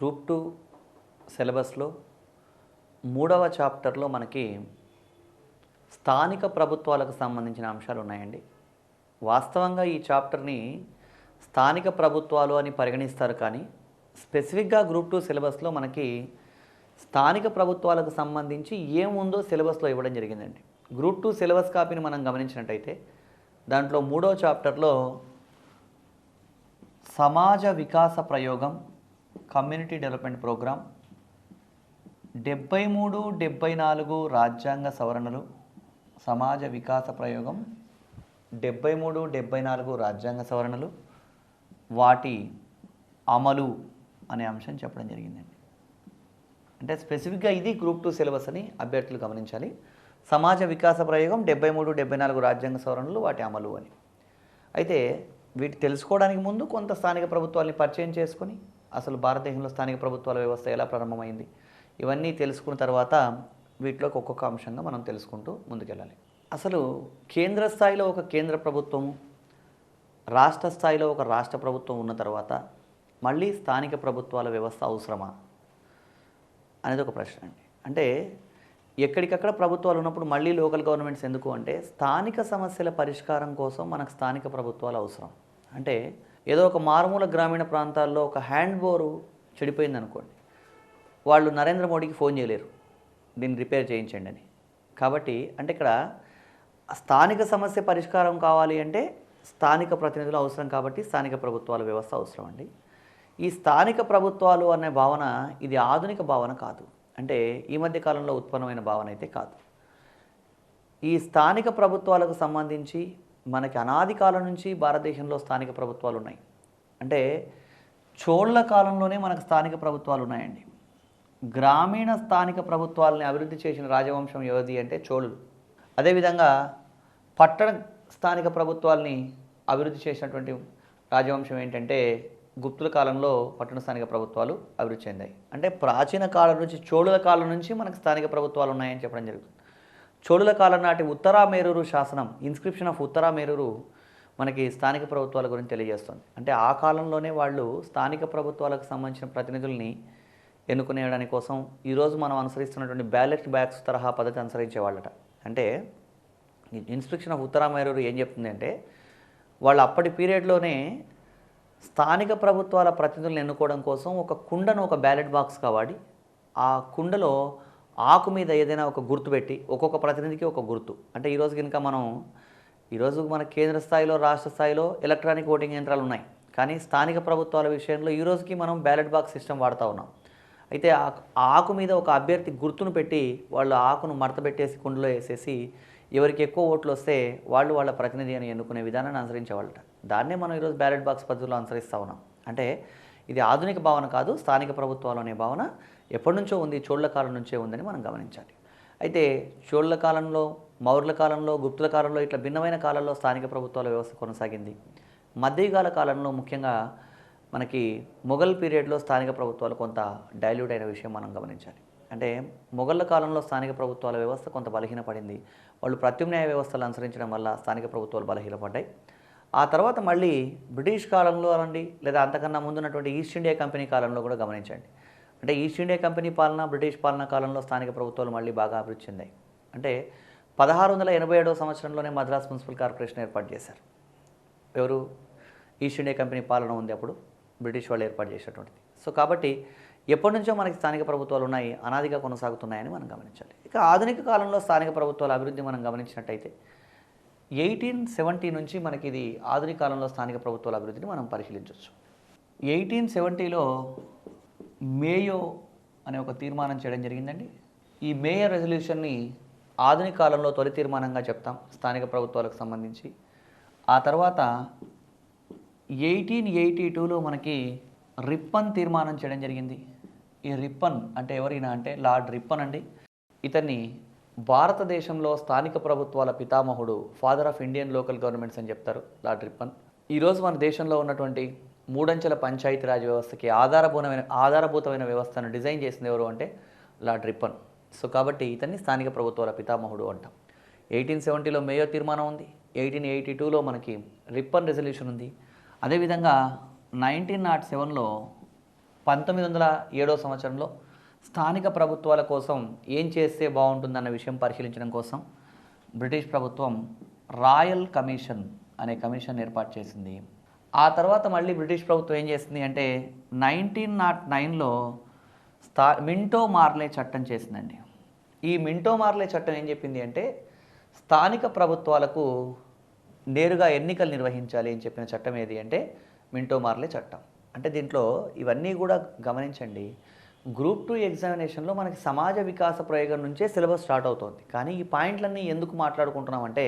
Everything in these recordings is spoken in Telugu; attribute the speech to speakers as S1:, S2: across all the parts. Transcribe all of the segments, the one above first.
S1: గ్రూప్ 2 సిలబస్లో మూడవ చాప్టర్లో మనకి స్థానిక ప్రభుత్వాలకు సంబంధించిన అంశాలు ఉన్నాయండి. వాస్తవంగా ఈ చాప్టర్ని స్థానిక ప్రభుత్వాలు అని పరిగణిస్తారు, కానీ స్పెసిఫిక్గా గ్రూప్ 2 సిలబస్లో మనకి స్థానిక ప్రభుత్వాలకు సంబంధించి ఏముందో సిలబస్లో ఇవ్వడం జరిగిందండి. గ్రూప్ 2 సిలబస్ కాపీని మనం గమనించినట్టయితే దాంట్లో మూడో చాప్టర్లో సమాజ వికాస ప్రయోగం కమ్యూనిటీ డెవలప్మెంట్ ప్రోగ్రామ్ 73, 74 రాజ్యాంగ సవరణలు, సమాజ వికాస ప్రయోగం 73, 74 రాజ్యాంగ సవరణలు, వాటి అమలు అనే అంశం చెప్పడం జరిగిందండి. అంటే స్పెసిఫిక్గా ఇది గ్రూప్ 2 సిలబస్ అని అభ్యర్థులు గమనించాలి. సమాజ వికాస ప్రయోగం 73, 74 రాజ్యాంగ సవరణలు, వాటి అమలు అని. అయితే వీటి తెలుసుకోవడానికి ముందు కొంత స్థానిక ప్రభుత్వాలని పరిచయం చేసుకొని అసలు భారతదేశంలో స్థానిక ప్రభుత్వాల వ్యవస్థ ఎలా ప్రారంభమైంది ఇవన్నీ తెలుసుకున్న తర్వాత వీటిలోకి ఒక్కొక్క అంశంగా మనం తెలుసుకుంటూ ముందుకెళ్ళాలి. అసలు కేంద్ర స్థాయిలో ఒక కేంద్ర ప్రభుత్వము, రాష్ట్ర స్థాయిలో ఒక రాష్ట్ర ప్రభుత్వం ఉన్న తర్వాత మళ్ళీ స్థానిక ప్రభుత్వాల వ్యవస్థ అవసరమా అనేది ఒక ప్రశ్న అండి. అంటే ఎక్కడికక్కడ ప్రభుత్వాలు ఉన్నప్పుడు మళ్ళీ లోకల్ గవర్నమెంట్స్ ఎందుకు అంటే స్థానిక సమస్యల పరిష్కారం కోసం మనకు స్థానిక ప్రభుత్వాలు అవసరం. అంటే ఏదో ఒక మారుమూల గ్రామీణ ప్రాంతాల్లో ఒక హ్యాండ్ బోరు చెడిపోయింది అనుకోండి, వాళ్ళు నరేంద్ర మోడీకి ఫోన్ చేయలేరు దీన్ని రిపేర్ చేయించండి అని. కాబట్టి అంటే ఇక్కడ స్థానిక సమస్య పరిష్కారం కావాలి అంటే స్థానిక ప్రతినిధులు అవసరం, కాబట్టి స్థానిక ప్రభుత్వాల వ్యవస్థ అవసరం అండి. ఈ స్థానిక ప్రభుత్వాలు అనే భావన ఇది ఆధునిక భావన కాదు, అంటే ఈ మధ్య కాలంలో ఉత్పన్నమైన భావన అయితే కాదు. ఈ స్థానిక ప్రభుత్వాలకు సంబంధించి మనకి అనాది కాలం నుంచి భారతదేశంలో స్థానిక ప్రభుత్వాలు ఉన్నాయి. అంటే చోళ కాలంలోనే మనకు స్థానిక ప్రభుత్వాలు ఉన్నాయండి. గ్రామీణ స్థానిక ప్రభుత్వాలని అభివృద్ధి చేసిన రాజవంశం ఎవరిది అంటే చోళులు. అదేవిధంగా పట్టణ స్థానిక ప్రభుత్వాలని అభివృద్ధి చేసినటువంటి రాజవంశం ఏంటంటే గుప్తుల కాలంలో పట్టణ స్థానిక ప్రభుత్వాలు అభివృద్ధి చెందాయి. అంటే ప్రాచీన కాలం నుంచి చోళుల కాలం నుంచి మనకు స్థానిక ప్రభుత్వాలు ఉన్నాయని చెప్పడం జరుగుతుంది. చోళుల కాలం నాటి ఉత్తరా మేరూరు శాసనం, ఇన్స్క్రిప్షన్ ఆఫ్ ఉత్తరా మేరూరు మనకి స్థానిక ప్రభుత్వాల గురించి తెలియజేస్తుంది. అంటే ఆ కాలంలోనే వాళ్ళు స్థానిక ప్రభుత్వాలకు సంబంధించిన ప్రతినిధుల్ని ఎన్నుకునేయడానికి కోసం ఈరోజు మనం అనుసరిస్తున్నటువంటి బ్యాలెట్ బాక్స్ తరహా పద్ధతి అనుసరించేవాళ్ళట. అంటే ఇన్స్క్రిప్షన్ ఆఫ్ ఉత్తరా మేరూరు ఏం చెప్తుంది అంటే వాళ్ళు అప్పటి పీరియడ్లోనే స్థానిక ప్రభుత్వాల ప్రతినిధులను ఎన్నుకోవడం కోసం ఒక కుండను ఒక బ్యాలెట్ బాక్స్గా వాడి ఆ కుండలో ఆకు మీద ఏదైనా ఒక గుర్తు పెట్టి ఒక్కొక్క ప్రతినిధికి ఒక గుర్తు. అంటే ఈరోజు కనుక ఈరోజు మన కేంద్ర స్థాయిలో రాష్ట్ర స్థాయిలో ఎలక్ట్రానిక్ ఓటింగ్ యంత్రాలు ఉన్నాయి, కానీ స్థానిక ప్రభుత్వాల విషయంలో ఈ రోజుకి మనం బ్యాలెట్ బాక్స్ సిస్టమ్ వాడుతూ ఉన్నాం. అయితే ఆ ఆకు మీద ఒక అభ్యర్థి గుర్తును పెట్టి వాళ్ళు ఆకును మడత పెట్టేసి కుండలో వేసేసి ఎవరికి ఎక్కువ ఓట్లు వస్తే వాళ్ళు వాళ్ళ ప్రతినిధి అని ఎన్నుకునే విధానాన్ని అనుసరించేవాళ్ళట. దాన్నే మనం ఈరోజు బ్యాలెట్ బాక్స్ పద్ధతిలో అనుసరిస్తూ ఉన్నాం. అంటే ఇది ఆధునిక భావన కాదు, స్థానిక ప్రభుత్వాలు అనే భావన ఎప్పటి నుంచో ఉంది, చోళ కాలం నుంచే ఉందని మనం గమనించాలి. అయితే చోళ కాలంలో, మౌర్యుల కాలంలో, గుప్తుల కాలంలో ఇట్లా భిన్నమైన కాలంలో స్థానిక ప్రభుత్వాల వ్యవస్థ కొనసాగింది. మధ్యయుగాల కాలంలో ముఖ్యంగా మనకి మొఘల్ పీరియడ్లో స్థానిక ప్రభుత్వాలు కొంత డైల్యూట్ అయిన విషయం మనం గమనించాలి. అంటే మొఘళ్ళ కాలంలో స్థానిక ప్రభుత్వాల వ్యవస్థ కొంత బలహీనపడింది. వాళ్ళు ప్రత్యామ్నాయ వ్యవస్థలు అనుసరించడం వల్ల స్థానిక ప్రభుత్వాలు బలహీనపడ్డాయి. ఆ తర్వాత మళ్ళీ బ్రిటిష్ కాలంలో అనండి, లేదా అంతకన్నా ముందున్నటువంటి ఈస్ట్ ఇండియా కంపెనీ కాలంలో కూడా గమనించండి. అంటే ఈస్ట్ ఇండియా కంపెనీ పాలన, బ్రిటిష్ పాలన కాలంలో స్థానిక ప్రభుత్వాలు మళ్ళీ బాగా అభివృద్ధి చెందాయి. అంటే 1687వ సంవత్సరంలోనే మద్రాస్ మున్సిపల్ కార్పొరేషన్ ఏర్పాటు చేశారు. ఎవరు? ఈస్ట్ ఇండియా కంపెనీ పాలన ఉంది అప్పుడు, బ్రిటిష్ వాళ్ళు ఏర్పాటు చేసినటువంటిది. సో కాబట్టి ఎప్పటి నుంచో మనకి స్థానిక ప్రభుత్వాలు ఉన్నాయి, అనాదిగా కొనసాగుతున్నాయని మనం గమనించాలి. ఇక ఆధునిక కాలంలో స్థానిక ప్రభుత్వాల అభివృద్ధి మనం గమనించినట్టయితే 1870 నుంచి మనకి ఇది ఆధునిక కాలంలో స్థానిక ప్రభుత్వాల అభివృద్ధిని మనం పరిశీలించవచ్చు. 1870లో మేయో అనే ఒక తీర్మానం చేయడం జరిగిందండి. ఈ మేయో రెజల్యూషన్ని ఆధునిక కాలంలో తొలి తీర్మానంగా చెప్తాం స్థానిక ప్రభుత్వాలకు సంబంధించి. ఆ తర్వాత 1882లో మనకి రిప్పన్ తీర్మానం చేయడం జరిగింది. ఈ రిప్పన్ అంటే ఎవరైనా అంటే లార్డ్ రిప్పన్ అండి. ఇతన్ని భారతదేశంలో స్థానిక ప్రభుత్వాల పితామహుడు, father of Indian local governments అని చెప్తారు లార్డ్ రిప్పన్. ఈరోజు మన దేశంలో ఉన్నటువంటి మూడంచెల పంచాయతీరాజ్ వ్యవస్థకి ఆధారభూతమైన వ్యవస్థను డిజైన్ చేసింది ఎవరు అంటే లార్డ్ రిప్పన్. సో కాబట్టి ఇతన్ని స్థానిక ప్రభుత్వాల పితామహుడు అంటాం. 1870లో మేయో తీర్మానం ఉంది, 1882లో మనకి రిప్పన్ రెజల్యూషన్ ఉంది. అదేవిధంగా 1907లో 1907 సంవత్సరంలో స్థానిక ప్రభుత్వాల కోసం ఏం చేస్తే బాగుంటుందన్న విషయం పరిశీలించడం కోసం బ్రిటిష్ ప్రభుత్వం రాయల్ కమిషన్ అనే కమిషన్ ఏర్పాటు చేసింది. ఆ తర్వాత మళ్ళీ బ్రిటిష్ ప్రభుత్వం ఏం చేసింది అంటే 1909లో మింటో మార్లే చట్టం చేసిందండి. ఈ మింటో మార్లే చట్టం ఏం చెప్పింది అంటే స్థానిక ప్రభుత్వాలకు నేరుగా ఎన్నికలు నిర్వహించాలి అని చెప్పిన చట్టం ఏది అంటే మింటో మార్లే చట్టం. అంటే దీంట్లో ఇవన్నీ కూడా గమనించండి. గ్రూప్ 2 ఎగ్జామినేషన్లో మనకి సమాజ వికాస ప్రయోగం నుంచే సిలబస్ స్టార్ట్ అవుతుంది. కానీ ఈ పాయింట్లన్నీ ఎందుకు మాట్లాడుకుంటున్నామంటే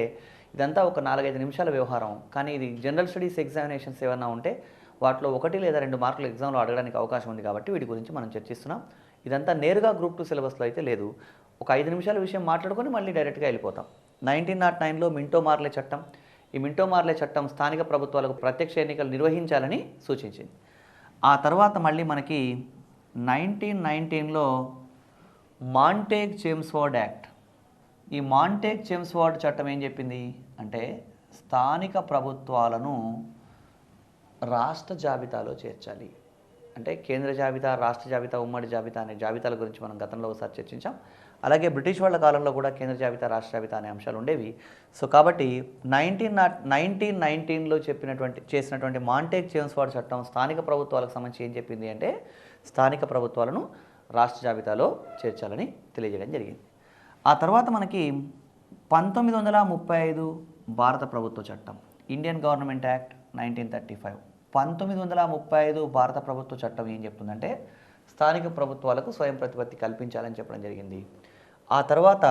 S1: ఇదంతా ఒక 4-5 నిమిషాల వ్యవహారం. కానీ ఇది జనరల్ స్టడీస్ ఎగ్జామినేషన్స్ ఏమన్నా ఉంటే వాటిలో 1 లేదా 2 మార్కులు ఎగ్జామ్లో అడగడానికి అవకాశం ఉంది కాబట్టి వీటి గురించి మనం చర్చిస్తున్నాం. ఇదంతా నేరుగా గ్రూప్ 2 సిలబస్లో అయితే లేదు. ఒక 5 నిమిషాల విషయం మాట్లాడుకొని మళ్ళీ డైరెక్ట్గా వెళ్ళిపోతాం. 1909లో మింటో మార్లే చట్టం. ఈ మింటో మార్లే చట్టం స్థానిక ప్రభుత్వాలకు ప్రత్యక్ష ఎన్నికలు నిర్వహించాలని సూచించింది. ఆ తర్వాత మళ్ళీ మనకి 1919లో మాంటేగ్ చేమ్స్ఫోర్డ్ యాక్ట్. ఈ మాంటేగ్ చేమ్స్ఫోర్డ్ చట్టం ఏం చెప్పింది అంటే స్థానిక ప్రభుత్వాలను రాష్ట్ర జాబితాలో చేర్చాలి. అంటే కేంద్ర జాబితా, రాష్ట్ర జాబితా, ఉమ్మడి జాబితా అనే జాబితాల గురించి మనం గతంలో ఒకసారి చర్చించాం. అలాగే బ్రిటిష్ వాళ్ళ కాలంలో కూడా కేంద్ర జాబితా, రాష్ట్ర జాబితా అనే అంశాలు ఉండేవి. సో కాబట్టి 1919లో చేసినటువంటి మాంటేగ్ చేమ్స్ఫోర్డ్ చట్టం స్థానిక ప్రభుత్వాలకు సంబంధించి ఏం చెప్పింది అంటే స్థానిక ప్రభుత్వాలను రాష్ట్ర జాబితాలో చేర్చాలని తెలియజేయడం జరిగింది. ఆ తర్వాత మనకి 1935 భారత ప్రభుత్వ చట్టం, ఇండియన్ గవర్నమెంట్ యాక్ట్ 1935. 1935 భారత ప్రభుత్వ చట్టం ఏం చెప్తుందంటే స్థానిక ప్రభుత్వాలకు స్వయం ప్రతిపత్తి కల్పించాలని చెప్పడం జరిగింది. ఆ తర్వాత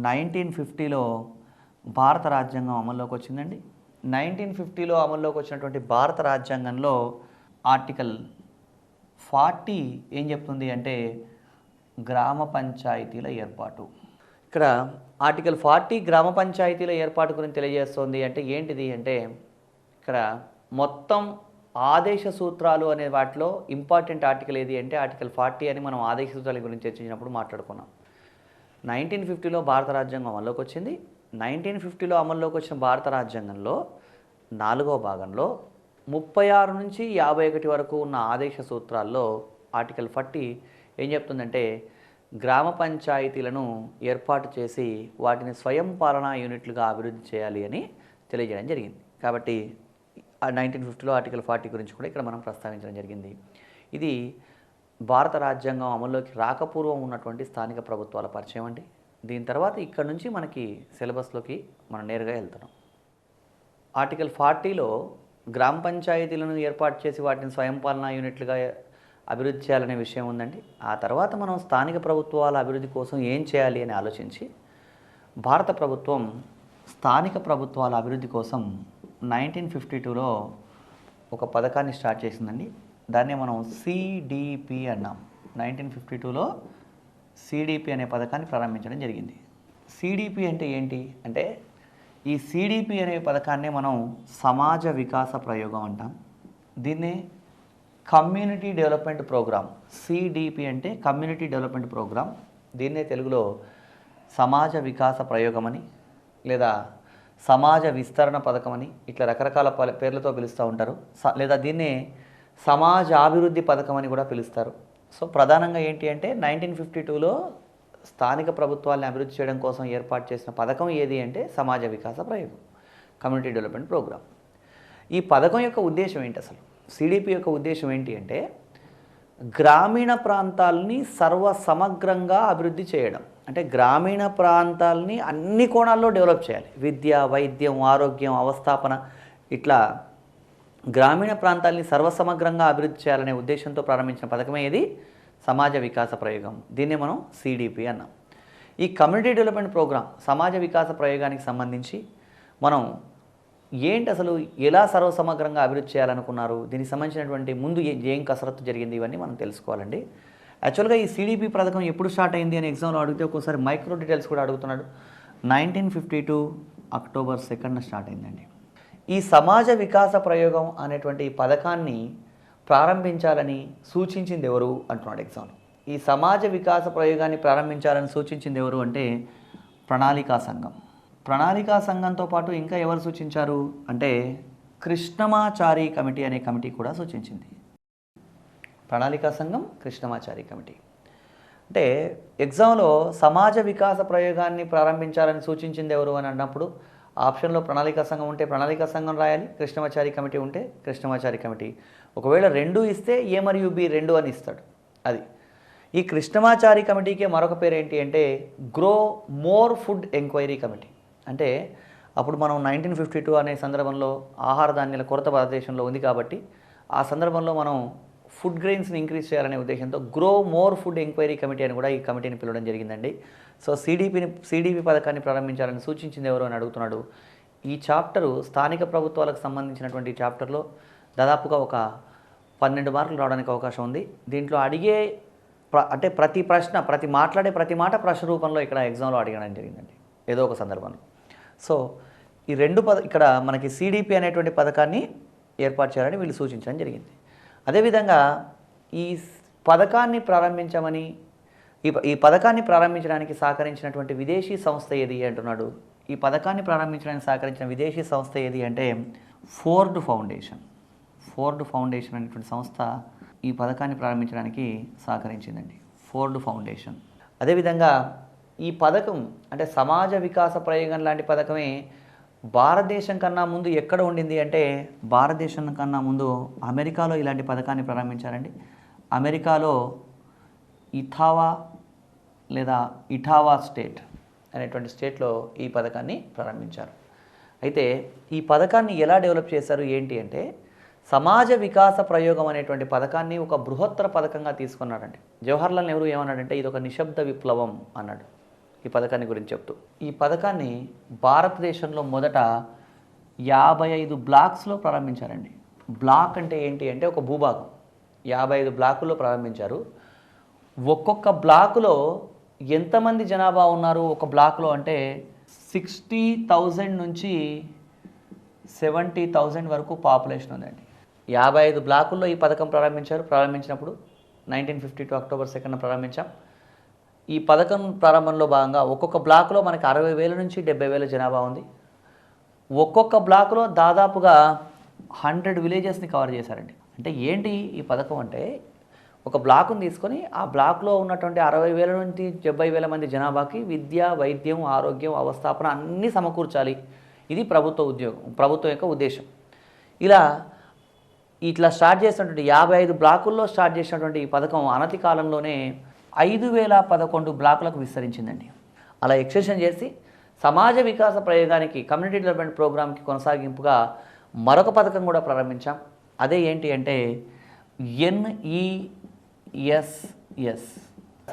S1: 1950లో భారత రాజ్యాంగం అమల్లోకి వచ్చిందండి. 1950లో అమల్లోకి వచ్చినటువంటి భారత రాజ్యాంగంలో ఆర్టికల్ 40 ఏం చెప్తుంది అంటే గ్రామ పంచాయతీల ఏర్పాటు. ఇక్కడ ఆర్టికల్ 40 గ్రామ పంచాయతీల ఏర్పాటు గురించి తెలియజేస్తుంది. అంటే ఏంటిది అంటే ఇక్కడ మొత్తం ఆదేశ సూత్రాలు అనే వాటిలో ఇంపార్టెంట్ ఆర్టికల్ ఏది అంటే ఆర్టికల్ 40 అని మనం ఆదేశ సూత్రాల గురించి చర్చించినప్పుడు మాట్లాడుకున్నాం. 1950లో భారత రాజ్యాంగం అమల్లోకి వచ్చింది. 1950లో అమల్లోకి వచ్చిన భారత రాజ్యాంగంలో 4వ భాగంలో 36 నుంచి 51 వరకు ఉన్న ఆదేశ సూత్రాల్లో ఆర్టికల్ 40 ఏం చెప్తుందంటే గ్రామ పంచాయతీలను ఏర్పాటు చేసి వాటిని స్వయం పాలనా యూనిట్లుగా అభివృద్ధి చేయాలి అని తెలియజేయడం జరిగింది. కాబట్టి 1950లో ఆర్టికల్ 40 గురించి కూడా ఇక్కడ మనం ప్రస్తావించడం జరిగింది. ఇది భారత రాజ్యాంగం అమల్లోకి రాకపూర్వం ఉన్నటువంటి స్థానిక ప్రభుత్వాల పరిచయం అండి. దీని తర్వాత ఇక్కడ నుంచి మనకి సిలబస్లోకి మనం నేరుగా వెళ్తున్నాం. ఆర్టికల్ 40లో గ్రామ పంచాయతీలను ఏర్పాటు చేసి వాటిని స్వయం పాలనా యూనిట్లుగా అభివృద్ధి చేయాలనే విషయం ఉందండి. ఆ తర్వాత మనం స్థానిక ప్రభుత్వాల అభివృద్ధి కోసం ఏం చేయాలి అని ఆలోచించి భారత ప్రభుత్వం స్థానిక ప్రభుత్వాల అభివృద్ధి కోసం 1952లో ఒక పథకాన్ని స్టార్ట్ చేసిందండి. దాన్నే మనం సిడిపి అన్నాం. 1952లో సిడిపి అనే పథకాన్ని ప్రారంభించడం జరిగింది. సిడిపి అంటే ఏంటి అంటే ఈ సిడిపి అనే పథకాన్ని మనం సమాజ వికాస ప్రయోగం అంటాం. దీన్నే కమ్యూనిటీ డెవలప్మెంట్ ప్రోగ్రామ్. సిడిపి అంటే కమ్యూనిటీ డెవలప్మెంట్ ప్రోగ్రామ్. దీన్నే తెలుగులో సమాజ వికాస ప్రయోగం అని లేదా సమాజ విస్తరణ పథకం అని ఇట్లా రకరకాల పేర్లతో పిలుస్తూ ఉంటారు. లేదా దీన్నే సమాజ అభివృద్ధి పథకం అని కూడా పిలుస్తారు. సో ప్రధానంగా ఏంటి అంటే 1952లో స్థానిక ప్రభుత్వాలను అభివృద్ధి చేయడం కోసం ఏర్పాటు చేసిన పథకం ఏది అంటే సమాజ వికాస ప్రయోగం, కమ్యూనిటీ డెవలప్మెంట్ ప్రోగ్రామ్. ఈ పథకం యొక్క ఉద్దేశం ఏంటి, అసలు సిడిపి యొక్క ఉద్దేశం ఏంటి అంటే గ్రామీణ ప్రాంతాలని సర్వసమగ్రంగా అభివృద్ధి చేయడం. అంటే గ్రామీణ ప్రాంతాలని అన్ని కోణాల్లో డెవలప్ చేయాలి. విద్య, వైద్యం, ఆరోగ్యం, అవస్థాపన ఇట్లా గ్రామీణ ప్రాంతాలని సర్వసమగ్రంగా అభివృద్ధి చేయాలనే ఉద్దేశంతో ప్రారంభించిన పథకమే ఇది సమాజ వికాస ప్రయోగం. దీన్నే మనం సిడిపి అన్నాం. ఈ కమ్యూనిటీ డెవలప్మెంట్ ప్రోగ్రామ్ సమాజ వికాస ప్రయోగానికి సంబంధించి మనం ఏంటి అసలు ఎలా సర్వసమగ్రంగా అభివృద్ధి చేయాలనుకున్నారు, దీనికి సంబంధించినటువంటి ముందు ఏం కసరత్తు జరిగింది, ఇవన్నీ మనం తెలుసుకోవాలండి. యాక్చువల్గా ఈ సిడిపి పథకం ఎప్పుడు స్టార్ట్ అయింది అని ఎగ్జామ్లో అడిగితే ఒక్కోసారి మైక్రో డీటెయిల్స్ కూడా అడుగుతున్నాడు. 1952 అక్టోబర్ 2న స్టార్ట్ అయిందండి. ఈ సమాజ వికాస ప్రయోగం అనేటువంటి పథకాన్ని ప్రారంభించాలని సూచించింది ఎవరు అంటున్నాడు ఎగ్జామ్లో. ఈ సమాజ వికాస ప్రయోగాన్ని ప్రారంభించాలని సూచించింది ఎవరు అంటే ప్రణాళికా సంఘం. ప్రణాళికా సంఘంతో పాటు ఇంకా ఎవరు సూచించారు అంటే కృష్ణమాచారి కమిటీ అనే కమిటీ కూడా సూచించింది. ప్రణాళికా సంఘం, కృష్ణమాచారి కమిటీ. అంటే ఎగ్జామ్లో సమాజ వికాస ప్రయోగాన్ని ప్రారంభించాలని సూచించింది ఎవరు అని అన్నప్పుడు ఆప్షన్లో ప్రణాళికా సంఘం ఉంటే ప్రణాళికా సంఘం రాయాలి, కృష్ణమాచారి కమిటీ ఉంటే కృష్ణమాచారి కమిటీ. ఒకవేళ రెండు ఇస్తే ఏ మరియు బి రెండు అని ఇస్తాడు. అది ఈ కృష్ణమాచారి కమిటీకి మరొక పేరు ఏంటి అంటే grow more food enquiry committee. అంటే అప్పుడు మనం 1952 అనే సందర్భంలో ఆహార ధాన్యాల కొరత భారతదేశంలో ఉంది కాబట్టి ఆ సందర్భంలో మనం ఫుడ్ గ్రెయిన్స్ని ఇంక్రీజ్ చేయాలనే ఉద్దేశంతో grow more food enquiry committee అని కూడా ఈ కమిటీని పిలవడం జరిగిందండి. సో సిడిపి పథకాన్ని ప్రారంభించాలని సూచించింది ఎవరు అని అడుగుతున్నాడు. ఈ చాప్టరు స్థానిక ప్రభుత్వాలకు సంబంధించినటువంటి చాప్టర్లో దాదాపుగా ఒక 12 మార్కులు రావడానికి అవకాశం ఉంది. దీంట్లో అడిగే అంటే మాట్లాడే ప్రతి మాట ప్రశ్న రూపంలో ఇక్కడ ఎగ్జామ్లో అడగడం జరిగిందండి ఏదో ఒక సందర్భంలో. సో ఈ రెండు ఇక్కడ మనకి సిడిపి అనేటువంటి పథకాన్ని ఏర్పాటు చేయాలని వీళ్ళు సూచించడం జరిగింది. అదేవిధంగా ఈ పథకాన్ని ప్రారంభించమని ఈ పథకాన్ని ప్రారంభించడానికి సహకరించినటువంటి విదేశీ సంస్థ ఏది అంటున్నాడు. ఈ పథకాన్ని ప్రారంభించడానికి సహకరించిన విదేశీ సంస్థ ఏది అంటే ఫోర్డ్ ఫౌండేషన్ అనేటువంటి సంస్థ ఈ పథకాన్ని ప్రారంభించడానికి సహకరించిందండి, ఫోర్డ్ ఫౌండేషన్. అదేవిధంగా ఈ పథకం అంటే సమాజ వికాస ప్రయోగం లాంటి పథకమే భారతదేశం కన్నా ముందు ఎక్కడ ఉండింది అంటే భారతదేశం కన్నా ముందు అమెరికాలో ఇలాంటి పథకాన్ని ప్రారంభించారండి. అమెరికాలో ఇటావా స్టేట్ అనేటువంటి స్టేట్లో ఈ పథకాన్ని ప్రారంభించారు. అయితే ఈ పథకాన్ని ఎలా డెవలప్ చేశారు ఏంటి అంటే సమాజ వికాస ప్రయోగం అనేటువంటి పథకాన్ని ఒక బృహత్తర పథకంగా తీసుకున్నాడండి. జవహర్లాల్ నెహ్రూ ఏమన్నాడంటే ఇది ఒక నిశ్శబ్ద విప్లవం అన్నాడు ఈ పథకాన్ని గురించి చెప్తూ. ఈ పథకాన్ని భారతదేశంలో మొదట 55 బ్లాక్స్లో ప్రారంభించారండి. బ్లాక్ అంటే ఏంటి అంటే ఒక భూభాగం. 55 బ్లాకుల్లో ప్రారంభించారు. ఒక్కొక్క బ్లాకులో ఎంతమంది జనాభా ఉన్నారు ఒక బ్లాక్లో అంటే 60,000 నుంచి 70,000 వరకు పాపులేషన్ ఉందండి. 55 బ్లాకుల్లో ఈ పథకం ప్రారంభించినప్పుడు 1952 అక్టోబర్ 2న ప్రారంభించాం. ఈ పథకం ప్రారంభంలో భాగంగా ఒక్కొక్క బ్లాక్లో మనకి 60,000 నుంచి 70,000 జనాభా ఉంది. ఒక్కొక్క బ్లాక్లో దాదాపుగా 100 విలేజెస్ని కవర్ చేశారండి. అంటే ఏంటి ఈ పథకం అంటే ఒక బ్లాక్ను తీసుకొని ఆ బ్లాక్లో ఉన్నటువంటి 60,000 నుంచి 70,000 మంది జనాభాకి విద్య, వైద్యం, ఆరోగ్యం, అవస్థాపన అన్నీ సమకూర్చాలి. ఇది ప్రభుత్వం యొక్క ఉద్దేశం. ఇట్లా స్టార్ట్ చేసినటువంటి 55 బ్లాకుల్లో స్టార్ట్ చేసినటువంటి ఈ పథకం అనతి కాలంలోనే 5,011 బ్లాకులకు విస్తరించిందండి. అలా ఎక్స్టెన్షన్ చేసి సమాజ వికాస ప్రయోగానికి కమ్యూనిటీ డెవలప్మెంట్ ప్రోగ్రామ్కి కొనసాగింపుగా మరొక పథకం కూడా ప్రారంభించాం. అదే ఏంటి అంటే NESS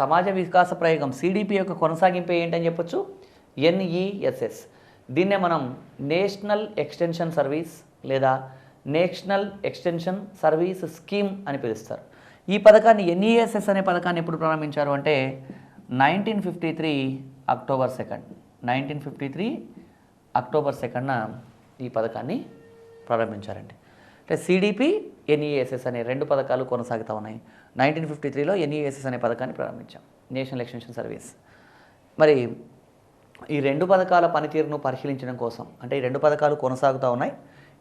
S1: సమాజ వికాస ప్రయోగం సిడిపి యొక్క కొనసాగింపు ఏంటని చెప్పొచ్చు NESS. దీన్నే మనం నేషనల్ ఎక్స్టెన్షన్ సర్వీస్ లేదా నేషనల్ ఎక్స్టెన్షన్ సర్వీస్ స్కీమ్ అని పిలుస్తారు. ఈ పథకాన్ని NESS అనే పథకాన్ని ఎప్పుడు ప్రారంభించారు అంటే 1953 అక్టోబర్ 2న ఈ పథకాన్ని ప్రారంభించారండి. అంటే సిడిపి, NESS అనే రెండు పథకాలు కొనసాగుతూ ఉన్నాయి. 1953లో NESS అనే పథకాన్ని ప్రారంభించాం, నేషనల్ ఎక్స్టెన్షన్ సర్వీస్. మరి ఈ రెండు పథకాల పనితీరును పరిశీలించడం కోసం అంటే ఈ రెండు పథకాలు కొనసాగుతూ ఉన్నాయి,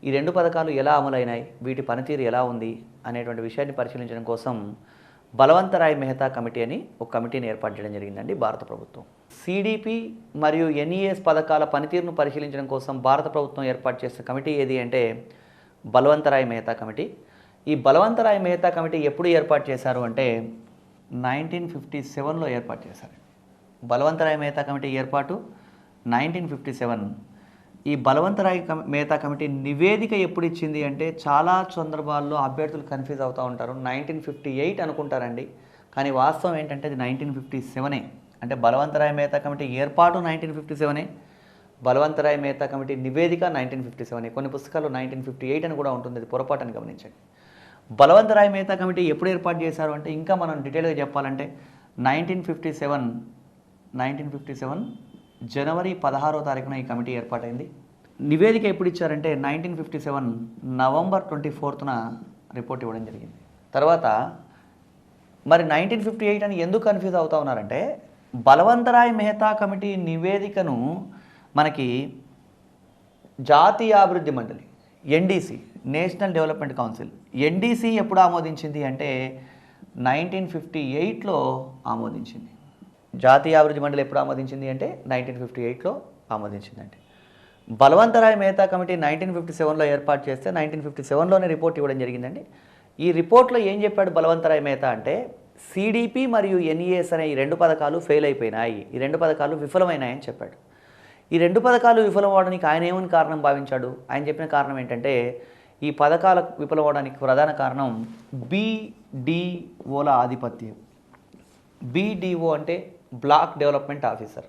S1: ఈ రెండు పథకాలు ఎలా అమలైనాయి, వీటి పనితీరు ఎలా ఉంది అనేటువంటి విషయాన్ని పరిశీలించడం కోసం బలవంతరాయ్ మెహతా కమిటీ అని ఒక కమిటీని ఏర్పాటు చేయడం జరిగిందండి భారత ప్రభుత్వం. సిడిపి మరియు NES పథకాల పనితీరును పరిశీలించడం కోసం భారత ప్రభుత్వం ఏర్పాటు చేసిన కమిటీ ఏది అంటే బలవంతరాయ్ మెహతా కమిటీ. ఈ బలవంతరాయ్ మెహతా కమిటీ ఎప్పుడు ఏర్పాటు చేశారు అంటే 1957లో ఏర్పాటు చేశారు. బలవంతరాయ్ మెహతా కమిటీ ఏర్పాటు 1957. ఈ బలవంతరాయ్ మెహతా కమిటీ నివేదిక ఎప్పుడు ఇచ్చింది అంటే చాలా సందర్భాల్లో అభ్యర్థులు కన్ఫ్యూజ్ అవుతూ ఉంటారు. 1958 అనుకుంటారండి, కానీ వాస్తవం ఏంటంటే అది 1957. అంటే బలవంతరాయ్ మెహతా కమిటీ ఏర్పాటు 1957, బలవంతరాయ్ మెహతా కమిటీ నివేదిక 1957. కొన్ని పుస్తకాలు 1958 అని కూడా ఉంటుంది, అది పొరపాటుని గమనించండి. బలవంతరాయ్ మెహతా కమిటీ ఎప్పుడు ఏర్పాటు చేశారు అంటే ఇంకా మనం డీటెయిల్గా చెప్పాలంటే 1957 జనవరి 16వ తారీఖున ఈ కమిటీ ఏర్పాటైంది. నివేదిక ఎప్పుడు ఇచ్చారంటే 1957 నవంబర్ 24న రిపోర్ట్ ఇవ్వడం జరిగింది. తర్వాత మరి 1958 అని ఎందుకు కన్ఫ్యూజ్ అవుతూ ఉన్నారంటే బలవంతరాయ్ మెహతా కమిటీ నివేదికను మనకి జాతీయ అభివృద్ధి మండలి NDC, national development council, NDC ఎప్పుడు ఆమోదించింది అంటే 1958లో ఆమోదించింది. జాతీయ అభివృద్ధి మండలి ఎప్పుడు ఆమోదించింది అంటే 1958లో ఆమోదించిందండి. బలవంతరాయ్ మెహతా కమిటీ 1957లో ఏర్పాటు చేస్తే 1957లోనే రిపోర్ట్ ఇవ్వడం జరిగిందండి. ఈ రిపోర్ట్లో ఏం చెప్పాడు బలవంతరాయ్ మెహతా అంటే సిడిపి మరియు ఎన్ఈఎస్ అనే ఈ 2 పథకాలు ఫెయిల్ అయిపోయినాయి, ఈ 2 పథకాలు విఫలమైనాయని చెప్పాడు. ఈ 2 పథకాలు విఫలం అవడానికి ఆయన ఏమని కారణం భావించాడు? ఆయన చెప్పిన కారణం ఏంటంటే ఈ పథకాల విఫలం అవడానికి ప్రధాన కారణం బీడీఓల ఆధిపత్యం. బీడీఓ అంటే బ్లాక్ డెవలప్మెంట్ ఆఫీసర్.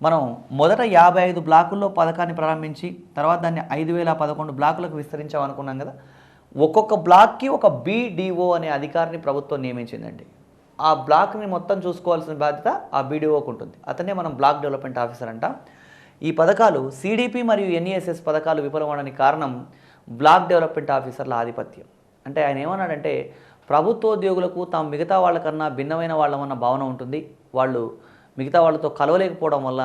S1: మనం మొదట 55 బ్లాకుల్లో పథకాన్ని ప్రారంభించి తర్వాత దాన్ని 5011 బ్లాకులకు విస్తరించామనుకున్నాం కదా. ఒక్కొక్క బ్లాక్కి ఒక బీడీఓ అనే అధికారిని ప్రభుత్వం నియమించిందండి. ఆ బ్లాక్ని మొత్తం చూసుకోవాల్సిన బాధ్యత ఆ బీడీఓకు ఉంటుంది. అతనే మనం బ్లాక్ డెవలప్మెంట్ ఆఫీసర్ అంటాం. ఈ పథకాలు సిడిపి మరియు ఎన్ఈఎస్ఎస్ పథకాలు విఫలమవడానికి కారణం బ్లాక్ డెవలప్మెంట్ ఆఫీసర్ల ఆధిపత్యం. అంటే ఆయన ఏమన్నాడంటే ప్రభుత్వోద్యోగులకు తాము మిగతా వాళ్ళకన్నా భిన్నమైన వాళ్ళమన్న భావన ఉంటుంది, వాళ్ళు మిగతా వాళ్ళతో కలవలేకపోవడం వల్ల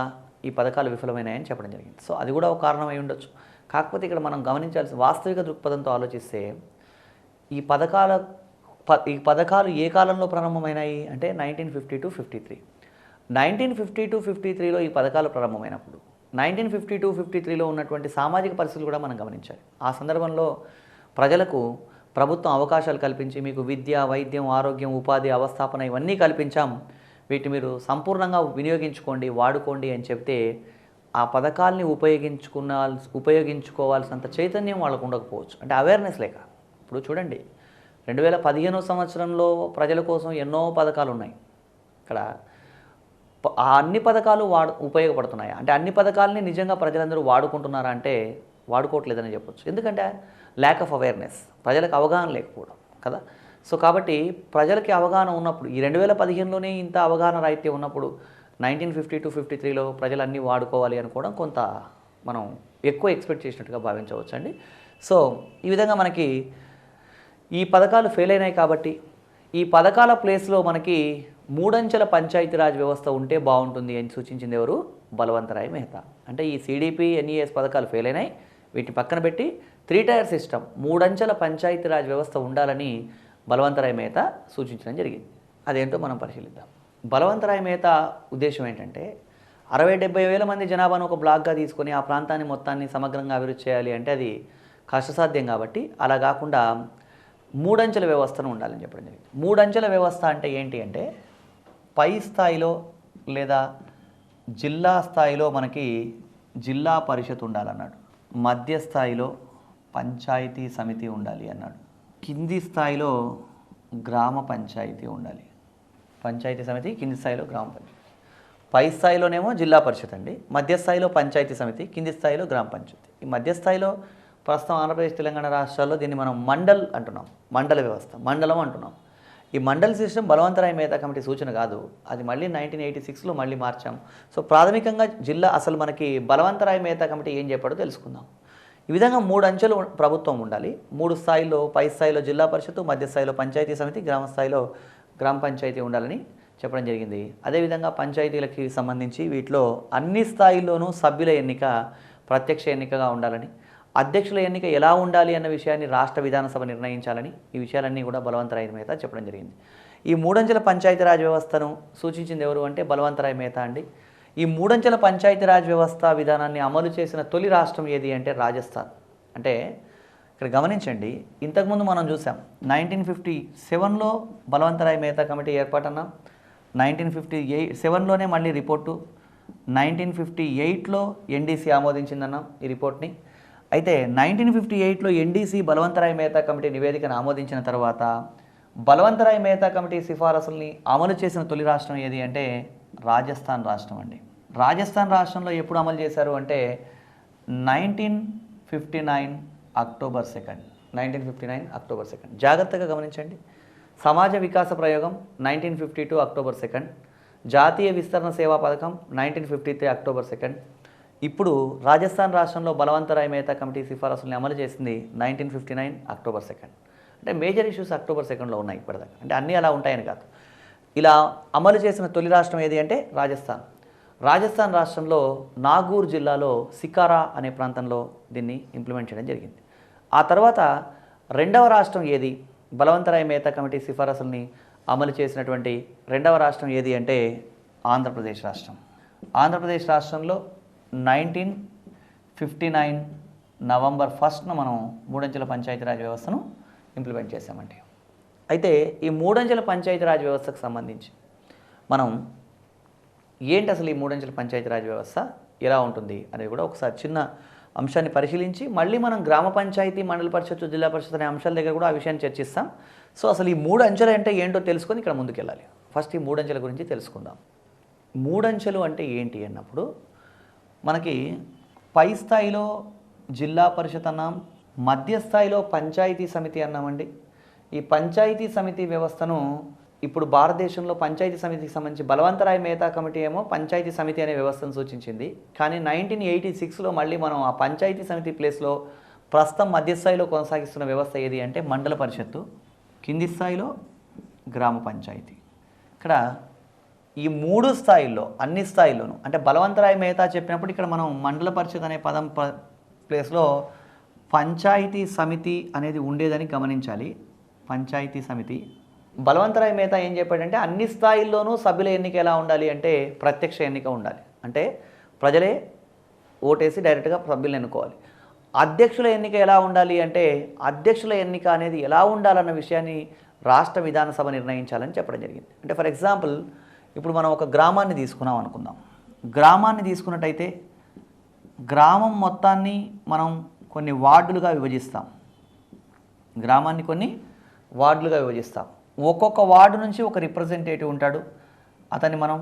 S1: ఈ పథకాలు విఫలమైనాయని చెప్పడం జరిగింది. సో అది కూడా ఒక కారణం అయి ఉండొచ్చు. కాకపోతే ఇక్కడ మనం గమనించాల్సిన వాస్తవిక దృక్పథంతో ఆలోచిస్తే ఈ పథకాలు ఏ కాలంలో ప్రారంభమైనాయి అంటే 1950-53. 1950-53లో ఈ పథకాలు ప్రారంభమైనప్పుడు 1952-53లో ఉన్నటువంటి సామాజిక పరిస్థితులు కూడా మనం గమనించాలి. ఆ సందర్భంలో ప్రజలకు ప్రభుత్వం అవకాశాలు కల్పించి మీకు విద్య, వైద్యం, ఆరోగ్యం, ఉపాధి, అవస్థాపన ఇవన్నీ కల్పించాం, వీటిని మీరు సంపూర్ణంగా వినియోగించుకోండి, వాడుకోండి అని చెప్తే ఆ పథకాల్ని ఉపయోగించుకోవాల్సినంత చైతన్యం వాళ్ళకు ఉండకపోవచ్చు. అంటే అవేర్నెస్ లేక. ఇప్పుడు చూడండి 2015 సంవత్సరంలో ప్రజల కోసం ఎన్నో పథకాలు ఉన్నాయి. ఇక్కడ ఆ అన్ని పథకాలు ఉపయోగపడుతున్నాయా అంటే అన్ని పథకాలని నిజంగా ప్రజలందరూ వాడుకుంటున్నారా అంటే వాడుకోవట్లేదని చెప్పొచ్చు. ఎందుకంటే ల్యాక్ ఆఫ్ అవేర్నెస్, ప్రజలకు అవగాహన లేకపోవడం కదా. సో కాబట్టి ప్రజలకి అవగాహన ఉన్నప్పుడు ఈ 2015లోనే ఇంత అవగాహన రాహిత్యం ఉన్నప్పుడు 1950-53లో ప్రజలు అన్నీ వాడుకోవాలి అనుకోవడం కొంత మనం ఎక్కువ ఎక్స్పెక్ట్ చేసినట్టుగా భావించవచ్చు అండి. సో ఈ విధంగా మనకి ఈ పథకాలు ఫెయిల్ అయినాయి కాబట్టి ఈ పథకాల ప్లేస్లో మనకి 3 అంచెల పంచాయతీరాజ్ వ్యవస్థ ఉంటే బాగుంటుంది అని సూచించింది ఎవరు? బలవంతరాయ్ మెహతా. అంటే ఈ సిడిపి, ఎన్ఈఎస్ పథకాలు ఫెయిల్ అయినాయి, వీటిని పక్కన పెట్టి 3 టైర్ సిస్టమ్ 3 అంచెల పంచాయతీరాజ్ వ్యవస్థ ఉండాలని బలవంతరాయ్ మెహతా సూచించడం జరిగింది. అదేంటో మనం పరిశీలిద్దాం. బలవంతరాయ్ మెహతా ఉద్దేశం ఏంటంటే 60-70 వేల మంది జనాభాను ఒక బ్లాక్గా తీసుకొని ఆ ప్రాంతాన్ని మొత్తాన్ని సమగ్రంగా అభివృద్ధి చేయాలి అంటే అది కష్టసాధ్యం. కాబట్టి అలా కాకుండా 3 అంచెల వ్యవస్థను ఉండాలని చెప్పడం జరిగింది. 3 అంచెల వ్యవస్థ అంటే ఏంటి అంటే పై స్థాయిలో లేదా జిల్లా స్థాయిలో మనకి జిల్లా పరిషత్ ఉండాలన్నాడు, మధ్య స్థాయిలో పంచాయతీ సమితి ఉండాలి అన్నాడు, కింది స్థాయిలో గ్రామ పంచాయతీ ఉండాలి, పంచాయతీ సమితి కింది స్థాయిలో గ్రామ పంచాయతీ, పై స్థాయిలోనేమో జిల్లా పరిషత్ అండి, మధ్య స్థాయిలో పంచాయతీ సమితి, కింది స్థాయిలో గ్రామ పంచాయతీ. ఈ మధ్య స్థాయిలో ప్రస్తుతం ఆంధ్రప్రదేశ్, తెలంగాణ రాష్ట్రాల్లో దీన్ని మనం మండల్ అంటున్నాం, మండల వ్యవస్థ, మండలం అంటున్నాం. ఈ మండల్ సిస్టమ్ బలవంతరాయ్ మెహతా కమిటీ సూచన కాదు, అది మళ్ళీ 1986లో మళ్ళీ మార్చాం. సో ప్రాథమికంగా జిల్లా అసలు మనకి బలవంతరాయ్ మెహతా కమిటీ ఏం చెప్పాడో తెలుసుకుందాం. ఈ విధంగా 3 అంచెలు ప్రభుత్వం ఉండాలి, 3 స్థాయిల్లో పై స్థాయిలో జిల్లా పరిషత్తు, మధ్య స్థాయిలో పంచాయతీ సమితి, గ్రామ స్థాయిలో గ్రామ పంచాయతీ ఉండాలని చెప్పడం జరిగింది. అదేవిధంగా పంచాయతీలకి సంబంధించి వీటిలో అన్ని స్థాయిల్లోనూ సభ్యుల ఎన్నిక ప్రత్యక్ష ఎన్నికగా ఉండాలని, అధ్యక్షుల ఎన్నిక ఎలా ఉండాలి అన్న విషయాన్ని రాష్ట్ర విధానసభ నిర్ణయించాలని, ఈ విషయాలన్నీ కూడా బలవంతరాయ్ మెహతా చెప్పడం జరిగింది. ఈ 3 అంచెల పంచాయతీరాజ్ వ్యవస్థను సూచించింది ఎవరు అంటే బలవంతరాయ్ మెహతా అండి. ఈ 3 అంచెల పంచాయతీరాజ్ వ్యవస్థ విధానాన్ని అమలు చేసిన తొలి రాష్ట్రం ఏది అంటే రాజస్థాన్. అంటే ఇక్కడ గమనించండి, ఇంతకుముందు మనం చూసాం 1957లో బలవంతరాయ్ మెహతా కమిటీ ఏర్పాటన్నాం, 1957లోనే మళ్ళీ రిపోర్టు, 1958లో ఎన్డీసీ ఆమోదించిందన్నాం ఈ రిపోర్ట్ని. అయితే 1958లో ఎన్డీసీ బలవంతరాయ్ మెహతా కమిటీ నివేదికను ఆమోదించిన తర్వాత బలవంతరాయ్ మెహతా కమిటీ సిఫారసుల్ని అమలు చేసిన తొలి రాష్ట్రం ఏది అంటే రాజస్థాన్ రాష్ట్రం అండి. రాజస్థాన్ రాష్ట్రంలో ఎప్పుడు అమలు చేశారు అంటే 1959 అక్టోబర్ 2. 1959 అక్టోబర్ 2. జాగ్రత్తగా గమనించండి. సమాజ వికాస ప్రయోగం 1952 అక్టోబర్ 2. జాతీయ విస్తరణ సేవా పథకం 1953 అక్టోబర్ 2. ఇప్పుడు రాజస్థాన్ రాష్ట్రంలో బలవంతరాయ్ మెహతా కమిటీ సిఫారసుల్ని అమలు చేసింది 1959 అక్టోబర్ 2. అంటే మేజర్ ఇష్యూస్ అక్టోబర్ 2లో ఉన్నాయి ఇప్పటిదాకా. అంటే అన్నీ అలా ఉంటాయని కాదు. ఇలా అమలు చేసిన తొలి రాష్ట్రం ఏది అంటే రాజస్థాన్. రాజస్థాన్ రాష్ట్రంలో నాగూర్ జిల్లాలో సికారా అనే ప్రాంతంలో దీన్ని ఇంప్లిమెంట్ చేయడం జరిగింది. ఆ తర్వాత రెండవ రాష్ట్రం ఏది బలవంతరాయ్ మెహతా కమిటీ సిఫారసుల్ని అమలు చేసినటువంటి రెండవ రాష్ట్రం ఏది అంటే ఆంధ్రప్రదేశ్ రాష్ట్రం. ఆంధ్రప్రదేశ్ రాష్ట్రంలో 1959 నవంబర్ 1న మనం మూడంచెల పంచాయతీరాజ్ వ్యవస్థను ఇంప్లిమెంట్ చేశామండి. అయితే ఈ మూడంచెల పంచాయతీరాజ్ వ్యవస్థకు సంబంధించి మనం ఏంటి అసలు ఈ మూడంచెల పంచాయతీరాజ్ వ్యవస్థ ఎలా ఉంటుంది అనేది కూడా ఒకసారి చిన్న అంశాన్ని పరిశీలించి మళ్ళీ మనం గ్రామ పంచాయతీ, మండల పరిషత్, జిల్లా పరిషత్ అనే అంశాల దగ్గర కూడా ఆ విషయాన్ని చర్చిస్తాం. సో అసలు ఈ మూడు అంచెలు అంటే ఏంటో తెలుసుకొని ఇక్కడ ముందుకెళ్ళాలి. ఫస్ట్ ఈ మూడంచెల గురించి తెలుసుకుందాం. మూడంచెలు అంటే ఏంటి అన్నప్పుడు మనకి పై స్థాయిలో జిల్లా పరిషత్ అన్నాం, మధ్య స్థాయిలో పంచాయతీ సమితి అన్నామండి. ఈ పంచాయతీ సమితి వ్యవస్థను ఇప్పుడు భారతదేశంలో పంచాయతీ సమితికి సంబంధించి బలవంతరాయ్ మెహతా కమిటీ ఏమో పంచాయతీ సమితి అనే వ్యవస్థను సూచించింది. కానీ 1986లో మళ్ళీ మనం ఆ పంచాయతీ సమితి ప్లేస్లో ప్రస్తుతం మధ్య స్థాయిలో కొనసాగిస్తున్న వ్యవస్థ ఏది అంటే మండల పరిషత్తు, కింది స్థాయిలో గ్రామ పంచాయతీ. ఇక్కడ ఈ మూడు స్థాయిల్లో అన్ని స్థాయిల్లోనూ అంటే బలవంతరాయ్ మెహతా చెప్పినప్పుడు ఇక్కడ మనం మండల పరిషత్ అనే పదం ప్లేస్లో పంచాయతీ సమితి అనేది ఉండేదని గమనించాలి. పంచాయతీ సమితి. బలవంతరాయ్ మెహతా ఏం చెప్పాడంటే అన్ని స్థాయిల్లోనూ సభ్యుల ఎన్నిక ఎలా ఉండాలి అంటే ప్రత్యక్ష ఎన్నిక ఉండాలి. అంటే ప్రజలే ఓటేసి డైరెక్ట్గా సభ్యులను ఎన్నుకోవాలి. అధ్యక్షుల ఎన్నిక ఎలా ఉండాలి అంటే అధ్యక్షుల ఎన్నిక అనేది ఎలా ఉండాలన్న విషయాన్ని రాష్ట్ర విధానసభ నిర్ణయించాలని చెప్పడం జరిగింది. అంటే ఫర్ ఎగ్జాంపుల్ ఇప్పుడు మనం ఒక గ్రామాన్ని తీసుకున్నాం అనుకుందాం. గ్రామాన్ని తీసుకున్నట్టయితే గ్రామం మొత్తాన్ని మనం కొన్ని వార్డులుగా విభజిస్తాం. గ్రామాన్ని కొన్ని వార్డులుగా విభజిస్తాం. ఒక్కొక్క వార్డు నుంచి ఒక రిప్రజెంటేటివ్ ఉంటాడు. అతన్ని మనం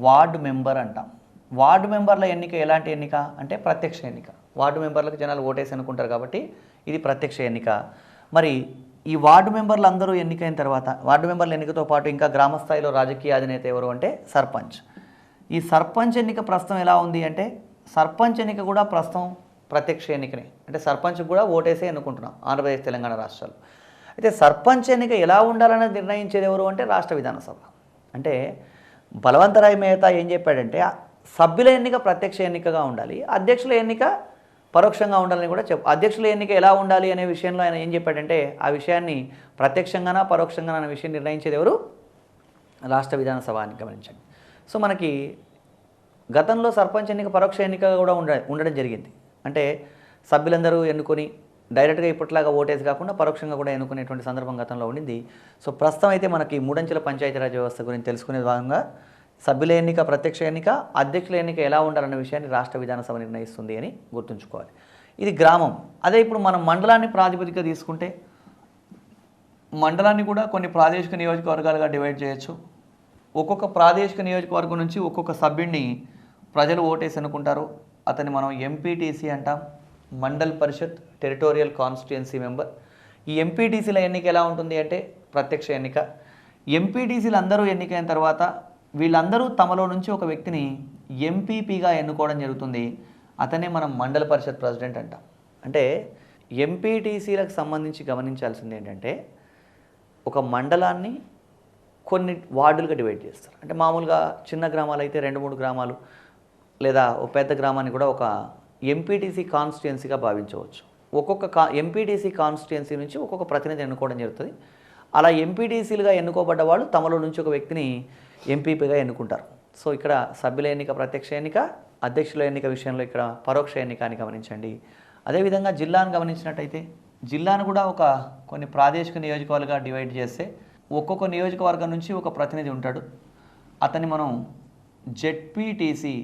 S1: వార్డు మెంబర్ అంటాం. వార్డు మెంబర్ల ఎన్నిక ఎలాంటి ఎన్నిక అంటే ప్రత్యక్ష ఎన్నిక. వార్డు మెంబర్లకు జనాలు ఓటేసి అనుకుంటారు కాబట్టి ఇది ప్రత్యక్ష ఎన్నిక. మరి ఈ వార్డు మెంబర్లు అందరూ ఎన్నికైన తర్వాత వార్డు మెంబర్ల ఎన్నికతో పాటు ఇంకా గ్రామ స్థాయిలో రాజకీయ అధినేత ఎవరు అంటే సర్పంచ్. ఈ సర్పంచ్ ఎన్నిక ప్రస్తుతం ఎలా ఉంది అంటే సర్పంచ్ ఎన్నిక కూడా ప్రస్తుతం ప్రత్యక్ష ఎన్నికనే. అంటే సర్పంచ్ కూడా ఓటేసే ఎన్నుకుంటున్నాం ఆంధ్రప్రదేశ్, తెలంగాణ రాష్ట్రాలు. అయితే సర్పంచ్ ఎన్నిక ఎలా ఉండాలనేది నిర్ణయించేది ఎవరు అంటే రాష్ట్ర విధానసభ. అంటే బలవంతరాయ్ మెహతా ఏం చెప్పాడంటే సభ్యుల ఎన్నిక ప్రత్యక్ష ఎన్నికగా ఉండాలి, అధ్యక్షుల ఎన్నిక పరోక్షంగా ఉండాలని కూడా అధ్యక్షుల ఎన్నిక ఎలా ఉండాలి అనే విషయంలో ఆయన ఏం చెప్పాడంటే ఆ విషయాన్ని ప్రత్యక్షంగానా పరోక్షంగానా అనే విషయం నిర్ణయించేది ఎవరు రాష్ట్ర విధానసభ అని గమనించండి. సో మనకి గతంలో సర్పంచ్ ఎన్నిక పరోక్ష ఎన్నికగా కూడా ఉండడం జరిగింది. అంటే సభ్యులందరూ ఎన్నుకొని డైరెక్ట్గా ఇప్పట్లాగా ఓటేసి కాకుండా పరోక్షంగా కూడా ఎన్నుకునేటువంటి సందర్భం గతంలో ఉండింది. సో ప్రస్తుతం అయితే మనకి మూడంచెల పంచాయతీరాజ్ వ్యవస్థ గురించి తెలుసుకునే భాగంగా సభ్యుల ఎన్నిక ప్రత్యక్ష ఎన్నిక, అధ్యక్షుల ఎన్నిక ఎలా ఉండాలన్న విషయాన్ని రాష్ట్ర విధానసభ నిర్ణయిస్తుంది అని గుర్తుంచుకోవాలి. ఇది గ్రామం. అదే ఇప్పుడు మనం మండలాన్ని ప్రాతిపదిక తీసుకుంటే మండలాన్ని కూడా కొన్ని ప్రాదేశిక నియోజకవర్గాలుగా డివైడ్ చేయొచ్చు. ఒక్కొక్క ప్రాదేశిక నియోజకవర్గం నుంచి ఒక్కొక్క సభ్యుడిని ప్రజలు ఓటేసి ఎన్నుకుంటారు. అతన్ని మనం ఎంపీటీసీ అంటాం, మండల్ పరిషత్ టెరిటోరియల్ కాన్స్టిట్యుయెన్సీ మెంబర్. ఈ ఎంపీటీసీల ఎన్నిక ఎలా ఉంటుంది అంటే ప్రత్యక్ష ఎన్నిక. ఎంపీటీసీలు అందరూ ఎన్నికైన తర్వాత వీళ్ళందరూ తమలో నుంచి ఒక వ్యక్తిని ఎంపీపీగా ఎన్నుకోవడం జరుగుతుంది. అతనే మనం మండల పరిషత్ ప్రెసిడెంట్ అంటాం. అంటే ఎంపీటీసీలకు సంబంధించి గమనించాల్సింది ఏంటంటే ఒక మండలాన్ని కొన్ని వార్డులుగా డివైడ్ చేస్తారు. అంటే మామూలుగా చిన్న గ్రామాలు అయితే 2-3 గ్రామాలు లేదా ఒక పెద్ద గ్రామాన్ని కూడా ఒక ఎంపీటీసీ కాన్స్టిట్యుయెన్సీగా భావించవచ్చు. ఒక్కొక్క ఎంపీటీసీ కాన్స్టిట్యుయెన్సీ నుంచి ఒక్కొక్క ప్రతినిధి ఎన్నుకోవడం జరుగుతుంది. అలా ఎంపీటీసీలుగా ఎన్నుకోబడ్డ వాళ్ళు తమలో నుంచి ఒక వ్యక్తిని ఎంపీపీగా ఎన్నుకుంటారు. సో ఇక్కడ సభ్యుల ఎన్నిక ప్రత్యక్ష ఎన్నిక, అధ్యక్షుల ఎన్నిక విషయంలో ఇక్కడ పరోక్ష ఎన్నిక అని గమనించండి. అదేవిధంగా జిల్లాను గమనించినట్టయితే జిల్లాను కూడా కొన్ని ప్రాదేశిక నియోజకవర్గాలుగా డివైడ్ చేస్తే ఒక్కొక్క నియోజకవర్గం నుంచి ఒక ప్రతినిధి ఉంటాడు. అతన్ని మనం జెడ్పీటీసీ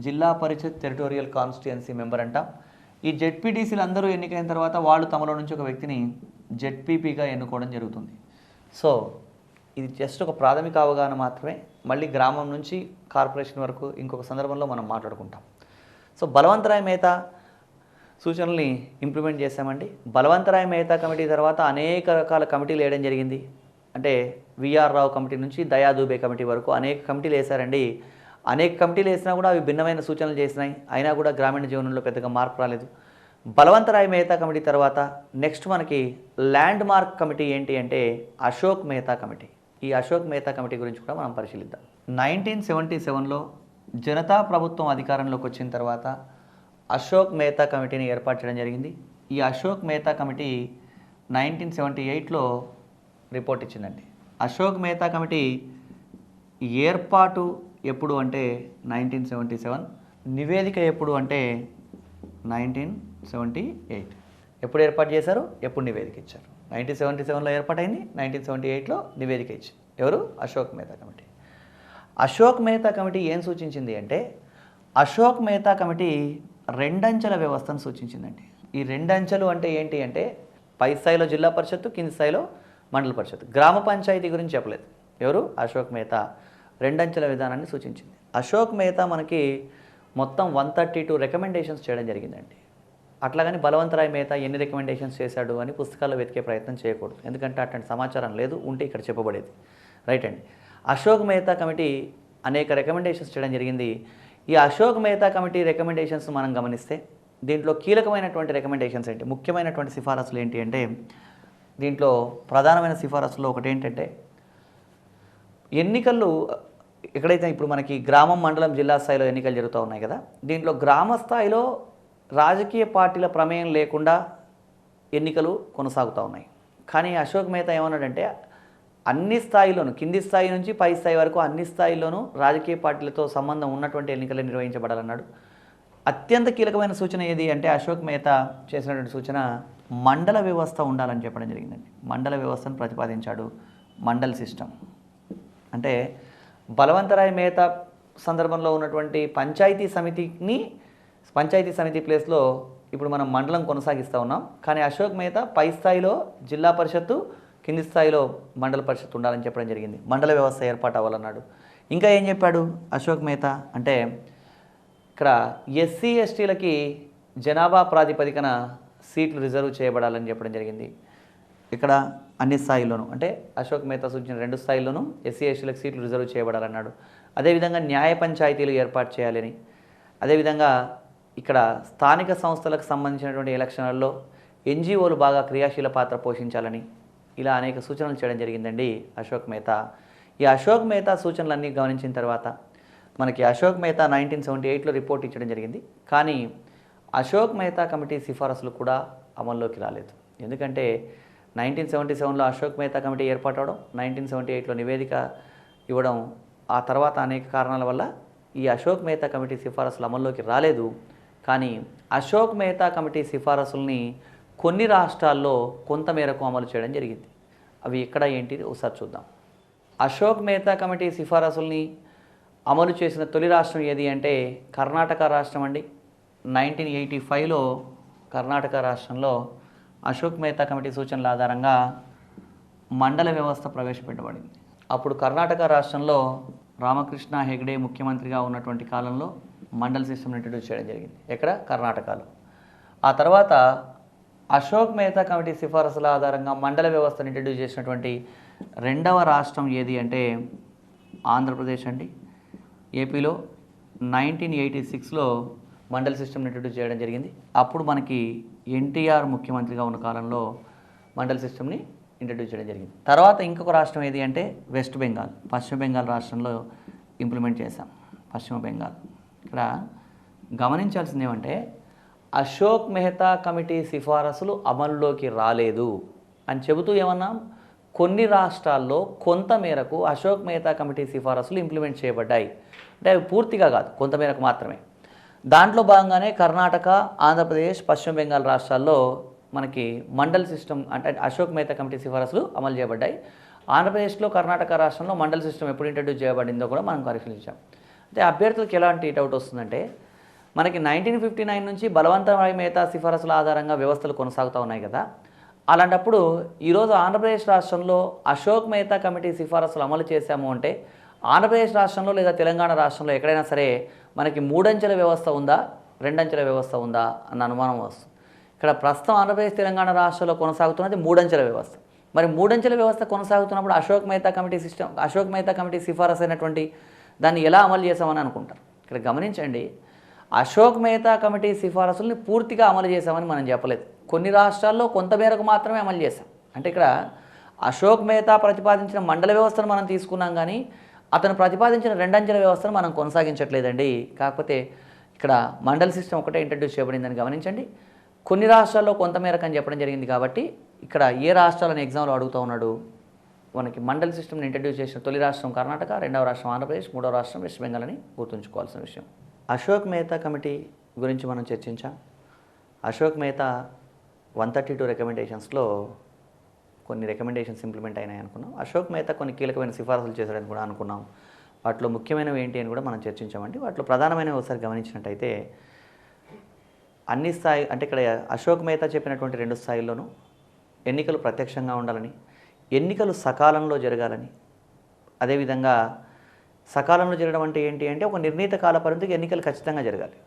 S1: జిల్లా పరిషత్ టెరిటోరియల్ కాన్స్టిట్యుయెన్సీ మెంబర్ అంటాం. ఈ జెడ్పీటీసీలు అందరూ ఎన్నికైన తర్వాత వాళ్ళు తమలో నుంచి ఒక వ్యక్తిని జెడ్పీపీగా ఎన్నుకోవడం జరుగుతుంది. సో ఇది జస్ట్ ఒక ప్రాథమిక అవగాహన మాత్రమే. మళ్ళీ గ్రామం నుంచి కార్పొరేషన్ వరకు ఇంకొక సందర్భంలో మనం మాట్లాడుకుంటాం. సో బలవంతరాయ్ మెహతా సూచనల్ని ఇంప్లిమెంట్ చేశామండి. బలవంతరాయ్ మెహతా కమిటీ తర్వాత అనేక రకాల కమిటీలు వేయడం జరిగింది. అంటే విఆర్ రావు కమిటీ నుంచి దయా దూబే కమిటీ వరకు అనేక కమిటీలు వేశారండి. అనేక కమిటీలు వేసినా కూడా అవి భిన్నమైన సూచనలు చేసినాయి. అయినా కూడా గ్రామీణ జీవనంలో పెద్దగా మార్పు రాలేదు. బలవంతరాయ్ మెహతా కమిటీ తర్వాత నెక్స్ట్ మనకి ల్యాండ్ మార్క్ కమిటీ ఏంటి అంటే అశోక్ మెహతా కమిటీ. ఈ అశోక్ మెహతా కమిటీ గురించి కూడా మనం పరిశీలిద్దాం. 1977లో జనతా ప్రభుత్వం అధికారంలోకి వచ్చిన తర్వాత అశోక్ మెహతా కమిటీని ఏర్పాటు చేయడం జరిగింది. ఈ అశోక్ మెహతా కమిటీ 1978లో రిపోర్ట్ ఇచ్చిందండి. అశోక్ మెహతా కమిటీ ఏర్పాటు ఎప్పుడు అంటే 1977, నివేదిక ఎప్పుడు అంటే 1978. ఎప్పుడు ఏర్పాటు చేశారు, ఎప్పుడు నివేదిక ఇచ్చారు? 1977లో ఏర్పాటైంది, 1978లో నివేదిక ఇచ్చింది. ఎవరు? అశోక్ మెహతా కమిటీ. అశోక్ మెహతా కమిటీ ఏం సూచించింది అంటే, అశోక్ మెహతా కమిటీ రెండంచెల వ్యవస్థను సూచించిందండి. ఈ రెండంచెలు అంటే ఏంటి అంటే, పై స్థాయిలో జిల్లా పరిషత్తు, కింది స్థాయిలో మండల పరిషత్తు. గ్రామ పంచాయతీ గురించి చెప్పలేదు. ఎవరు? అశోక్ మెహతా రెండంచెల విధానాన్ని సూచించింది. అశోక్ మెహతా మనకి మొత్తం 132 రికమెండేషన్స్ చేయడం జరిగిందండి. అట్లాగని బలవంతరాయ్ మెహతా ఎన్ని రికమెండేషన్స్ చేశాడు అని పుస్తకాల్లో వెతికే ప్రయత్నం చేయకూడదు, ఎందుకంటే అట్లాంటి సమాచారం లేదు, ఉంటే ఇక్కడ చెప్పబడేది. రైట్ అండి. అశోక్ మెహతా కమిటీ అనేక రికమెండేషన్స్ చేయడం జరిగింది. ఈ అశోక్ మెహతా కమిటీ రికమెండేషన్స్ మనం గమనిస్తే దీంట్లో కీలకమైనటువంటి రికమెండేషన్స్ ఏంటి, ముఖ్యమైనటువంటి సిఫారసులు ఏంటి అంటే, దీంట్లో ప్రధానమైన సిఫారసులో ఒకటి ఏంటంటే, ఎన్నికలు ఎక్కడైతే ఇప్పుడు మనకి గ్రామం, మండలం, జిల్లా స్థాయిలో ఎన్నికలు జరుగుతూ ఉన్నాయి కదా, దీంట్లో గ్రామ స్థాయిలో రాజకీయ పార్టీల ప్రమేయం లేకుండా ఎన్నికలు కొనసాగుతూ ఉన్నాయి. కానీ అశోక్ మెహతా ఏమన్నాడంటే, అన్ని స్థాయిలోనూ, కింది స్థాయి నుంచి పై స్థాయి వరకు అన్ని స్థాయిల్లోనూ రాజకీయ పార్టీలతో సంబంధం ఉన్నటువంటి ఎన్నికలు నిర్వహించబడాలన్నాడు. అత్యంత కీలకమైన సూచన ఏది అంటే, అశోక్ మెహతా చేసినటువంటి సూచన మండల వ్యవస్థ ఉండాలని చెప్పడం జరిగిందండి. మండల వ్యవస్థను ప్రతిపాదించాడు. మండల్ సిస్టమ్ అంటే బలవంతరాయ్ మెహతా సందర్భంలో ఉన్నటువంటి పంచాయతీ సమితి ప్లేస్లో ఇప్పుడు మనం మండలం కొనసాగిస్తూ ఉన్నాం. కానీ అశోక్ మెహతా పై స్థాయిలో జిల్లా పరిషత్తు, కింది స్థాయిలో మండల పరిషత్తు ఉండాలని చెప్పడం జరిగింది. మండల వ్యవస్థ ఏర్పాటు అవ్వాలన్నాడు. ఇంకా ఏం చెప్పాడు అశోక్ మెహతా అంటే, ఇక్కడ ఎస్సీ ఎస్టీలకి జనాభా ప్రాతిపదికన సీట్లు రిజర్వ్ చేయబడాలని చెప్పడం జరిగింది. ఇక్కడ అన్ని స్థాయిల్లోనూ అంటే అశోక్ మెహతా సూచించిన 2 స్థాయిల్లోనూ ఎస్సీ ఎస్టీలకు సీట్లు రిజర్వ్ చేయబడాలన్నాడు. అదేవిధంగా న్యాయ పంచాయతీలు ఏర్పాటు చేయాలని, అదేవిధంగా ఇక్కడ స్థానిక సంస్థలకు సంబంధించినటువంటి ఎలక్షన్లలో ఎన్జిఓలు బాగా క్రియాశీల పాత్ర పోషించాలని, ఇలా అనేక సూచనలు చేయడం జరిగిందండి అశోక్ మెహతా. ఈ అశోక్ మెహతా సూచనలన్నీ గమనించిన తర్వాత మనకి అశోక్ మెహతా 1978లో రిపోర్ట్ ఇచ్చడం జరిగింది. కానీ అశోక్ మెహతా కమిటీ సిఫారసులు కూడా అమల్లోకి రాలేదు. ఎందుకంటే 1977లో అశోక్ మెహతా కమిటీ ఏర్పాటవడం, 1978లో నివేదిక ఇవ్వడం, ఆ తర్వాత అనేక కారణాల వల్ల ఈ అశోక్ మెహతా కమిటీ సిఫారసులు అమల్లోకి రాలేదు. కానీ అశోక్ మెహతా కమిటీ సిఫారసుల్ని కొన్ని రాష్ట్రాల్లో కొంతమేరకు అమలు చేయడం జరిగింది. అవి ఎక్కడ ఏంటి ఒకసారి చూద్దాం. అశోక్ మెహతా కమిటీ సిఫారసుల్ని అమలు చేసిన తొలి రాష్ట్రం ఏది అంటే కర్ణాటక రాష్ట్రం అండి. 1985లో కర్ణాటక రాష్ట్రంలో అశోక్ మెహతా కమిటీ సూచనల ఆధారంగా మండల వ్యవస్థ ప్రవేశపెట్టబడింది. అప్పుడు కర్ణాటక రాష్ట్రంలో రామకృష్ణ హెగ్డే ముఖ్యమంత్రిగా ఉన్నటువంటి కాలంలో మండల్ సిస్టమ్ని ఇంట్రడ్యూస్ చేయడం జరిగింది. ఎక్కడ? కర్ణాటకలో. ఆ తర్వాత అశోక్ మెహతా కమిటీ సిఫారసుల ఆధారంగా మండల వ్యవస్థను ఇంట్రడ్యూస్ చేసినటువంటి రెండవ రాష్ట్రం ఏది అంటే ఆంధ్రప్రదేశ్ అండి. ఏపీలో 1986లో మండల్ సిస్టమ్ని ఇంట్రడ్యూస్ చేయడం జరిగింది. అప్పుడు మనకి ఎన్టీఆర్ ముఖ్యమంత్రిగా ఉన్న కాలంలో మండల్ సిస్టమ్ని ఇంట్రడ్యూస్ చేయడం జరిగింది. తర్వాత ఇంకొక రాష్ట్రం ఏది అంటే వెస్ట్ బెంగాల్, పశ్చిమ బెంగాల్ రాష్ట్రంలో ఇంప్లిమెంట్ చేశాం. పశ్చిమ బెంగాల్. ఇక్కడ గమనించాల్సింది ఏమంటే, అశోక్ మెహతా కమిటీ సిఫారసులు అమల్లోకి రాలేదు అని చెబుతూ ఏమన్నాం, కొన్ని రాష్ట్రాల్లో కొంత మేరకు అశోక్ మెహతా కమిటీ సిఫారసులు ఇంప్లిమెంట్ చేయబడ్డాయి. అంటే అవి పూర్తిగా కాదు, కొంతమేరకు మాత్రమే. దాంట్లో భాగంగానే కర్ణాటక, ఆంధ్రప్రదేశ్, పశ్చిమ బెంగాల్ రాష్ట్రాల్లో మనకి మండల్ సిస్టమ్ అంటే అశోక్ మెహతా కమిటీ సిఫారసులు అమలు చేయబడ్డాయి. ఆంధ్రప్రదేశ్లో, కర్ణాటక రాష్ట్రంలో మండల్ సిస్టమ్ ఎప్పుడు ఇంట్రడ్యూస్ చేయబడిందో కూడా మనం పరిశీలించాం. అంటే అభ్యర్థులకు ఎలాంటి డౌట్ వస్తుందంటే, మనకి 1959 నుంచి బలవంతరాయ్ మెహతా సిఫారసుల ఆధారంగా వ్యవస్థలు కొనసాగుతూ ఉన్నాయి కదా. అలాంటప్పుడు ఈరోజు ఆంధ్రప్రదేశ్ రాష్ట్రంలో అశోక్ మెహతా కమిటీ సిఫారసులు అమలు చేశాము అంటే, ఆంధ్రప్రదేశ్ రాష్ట్రంలో లేదా తెలంగాణ రాష్ట్రంలో ఎక్కడైనా సరే మనకి 3 అంచెల వ్యవస్థ ఉందా, 2 అంచెల వ్యవస్థ ఉందా అన్న అనుమానం వస్తుంది. ఇక్కడ ప్రస్తుతం ఆంధ్రప్రదేశ్, తెలంగాణ రాష్ట్రంలో కొనసాగుతున్నది 3 అంచెల వ్యవస్థ. మరి 3 అంచెల వ్యవస్థ కొనసాగుతున్నప్పుడు అశోక్ మెహతా కమిటీ సిఫారసు అయినటువంటి దాన్ని ఎలా అమలు చేసామని అనుకుంటారు. ఇక్కడ గమనించండి, అశోక్ మెహతా కమిటీ సిఫారసుల్ని పూర్తిగా అమలు చేశామని మనం చెప్పలేదు. కొన్ని రాష్ట్రాల్లో కొంతమేరకు మాత్రమే అమలు చేశాం. అంటే ఇక్కడ అశోక్ మెహతా ప్రతిపాదించిన మండల వ్యవస్థను మనం తీసుకున్నాం, కానీ అతను ప్రతిపాదించిన 2 అంచెల వ్యవస్థను మనం కొనసాగించట్లేదండి. కాకపోతే ఇక్కడ మండల్ సిస్టమ్ ఒకటే ఇంట్రడ్యూస్ చేయబడిందని గమనించండి. కొన్ని రాష్ట్రాల్లో కొంతమేరకు అని చెప్పడం జరిగింది. కాబట్టి ఇక్కడ ఏ రాష్ట్రాలను ఎగ్జామ్లో అడుగుతూ ఉన్నాడు, మనకి మండల్ సిస్టమ్ని ఇంట్రడ్యూస్ చేసిన తొలి రాష్ట్రం కర్ణాటక, రెండవ రాష్ట్రం ఆంధ్రప్రదేశ్, మూడవ రాష్ట్రం వెస్ట్ బెంగాల్ అని గుర్తుంచుకోవాల్సిన విషయం. అశోక్ మెహతా కమిటీ గురించి మనం చర్చించాం. అశోక్ మెహతా 132 రికమెండేషన్స్లో కొన్ని రికమెండేషన్స్ ఇంప్లిమెంట్ అయినాయి అనుకున్నాం. అశోక్ మెహతా కొన్ని కీలకమైన సిఫారసులు చేశాడని కూడా అనుకున్నాం. వాటిలో ముఖ్యమైనవి ఏంటి అని కూడా మనం చర్చించామండి. వాటిలో ప్రధానమైనవి ఒకసారి గమనించినట్టయితే అన్ని స్థాయి అంటే ఇక్కడ అశోక్ మెహతా చెప్పినటువంటి 2 స్థాయిల్లోనూ ఎన్నికలు ప్రత్యక్షంగా ఉండాలని, ఎన్నికలు సకాలంలో జరగాలని, అదేవిధంగా సకాలంలో జరగడం అంటే ఏంటి అంటే ఒక నిర్ణీత కాల పరిమితికి ఎన్నికలు ఖచ్చితంగా జరగాలి.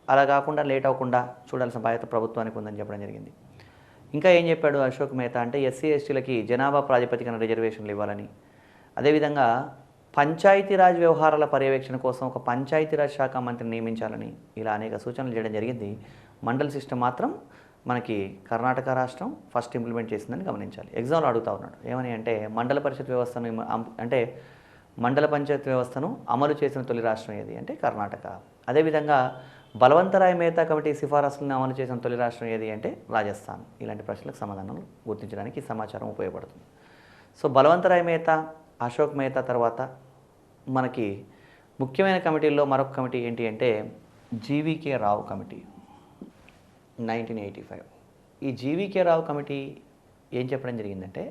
S1: అలా కాకుండా లేట్ అవ్వకుండా చూడాల్సిన బాధ్యత ప్రభుత్వానికి ఉందని చెప్పడం జరిగింది. ఇంకా ఏం చెప్పాడు అశోక్ మెహతా అంటే ఎస్సీ ఎస్టీలకి జనాభా ప్రాతిపదికన రిజర్వేషన్లు ఇవ్వాలని, అదేవిధంగా పంచాయతీరాజ్ వ్యవహారాల పర్యవేక్షణ కోసం ఒక పంచాయతీరాజ్ శాఖ మంత్రిని నియమించాలని ఇలా అనేక సూచనలు చేయడం జరిగింది. మండల్ సిస్టమ్ మాత్రం మనకి కర్ణాటక రాష్ట్రం ఫస్ట్ ఇంప్లిమెంట్ చేసిందని గమనించాలి. ఎగ్జామ్లో అడుగుతా ఉన్నాడు ఏమని అంటే మండల పరిషత్ వ్యవస్థను అంటే మండల పంచాయతీ వ్యవస్థను అమలు చేసిన తొలి రాష్ట్రం ఏది అంటే కర్ణాటక. అదేవిధంగా బలవంతరాయ్ మెహతా కమిటీ సిఫారసులను అమలు చేసిన తొలి రాష్ట్రం ఏది అంటే రాజస్థాన్. ఇలాంటి ప్రశ్నలకు సమాధానాలు గుర్తించడానికి ఈ సమాచారం ఉపయోగపడుతుంది. సో బలవంతరాయ్ మెహతా, అశోక్ మెహతా తర్వాత మనకి ముఖ్యమైన కమిటీల్లో మరొక కమిటీ ఏంటి అంటే జీవీకే రావు కమిటీ 1985. ఈ జీవీకే రావు కమిటీ ఏం చెప్పడం జరిగిందంటే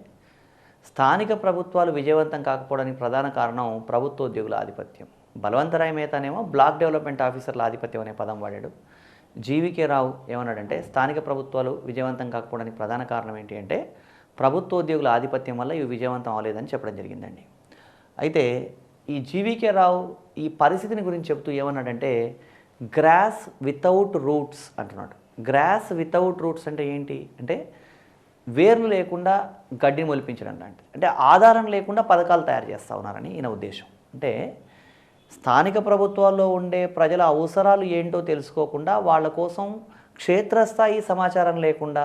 S1: స్థానిక ప్రభుత్వాలు విజయవంతం కాకపోవడానికి ప్రధాన కారణం ప్రభుత్వ ఉద్యోగుల ఆధిపత్యం. బలవంతరాయ్ మెహతానేమో బ్లాక్ డెవలప్మెంట్ ఆఫీసర్ల ఆధిపత్యం అనే పదం వాడాడు. జీవీకే రావు ఏమన్నాడంటే స్థానిక ప్రభుత్వాలు విజయవంతం కాకపోవడానికి ప్రధాన కారణం ఏంటి అంటే ప్రభుత్వ ఉద్యోగుల ఆధిపత్యం వల్ల ఇవి విజయవంతం అవ్వలేదని చెప్పడం జరిగిందండి. అయితే ఈ జీవీకే రావు ఈ పరిస్థితిని గురించి చెప్తూ ఏమన్నాడంటే గ్రాస్ వితౌట్ రూట్స్ అంటున్నాడు. గ్రాస్ వితౌట్ రూట్స్ అంటే ఏంటి అంటే వేర్లు లేకుండా గడ్డిని మొలిపించడం లాంటిది. అంటే ఆధారం లేకుండా పథకాలు తయారు చేస్తూ ఉన్నారని ఈయన ఉద్దేశం. అంటే స్థానిక ప్రభుత్వాల్లో ఉండే ప్రజల అవసరాలు ఏంటో తెలుసుకోకుండా వాళ్ళ కోసం క్షేత్రస్థాయి సమాచారం లేకుండా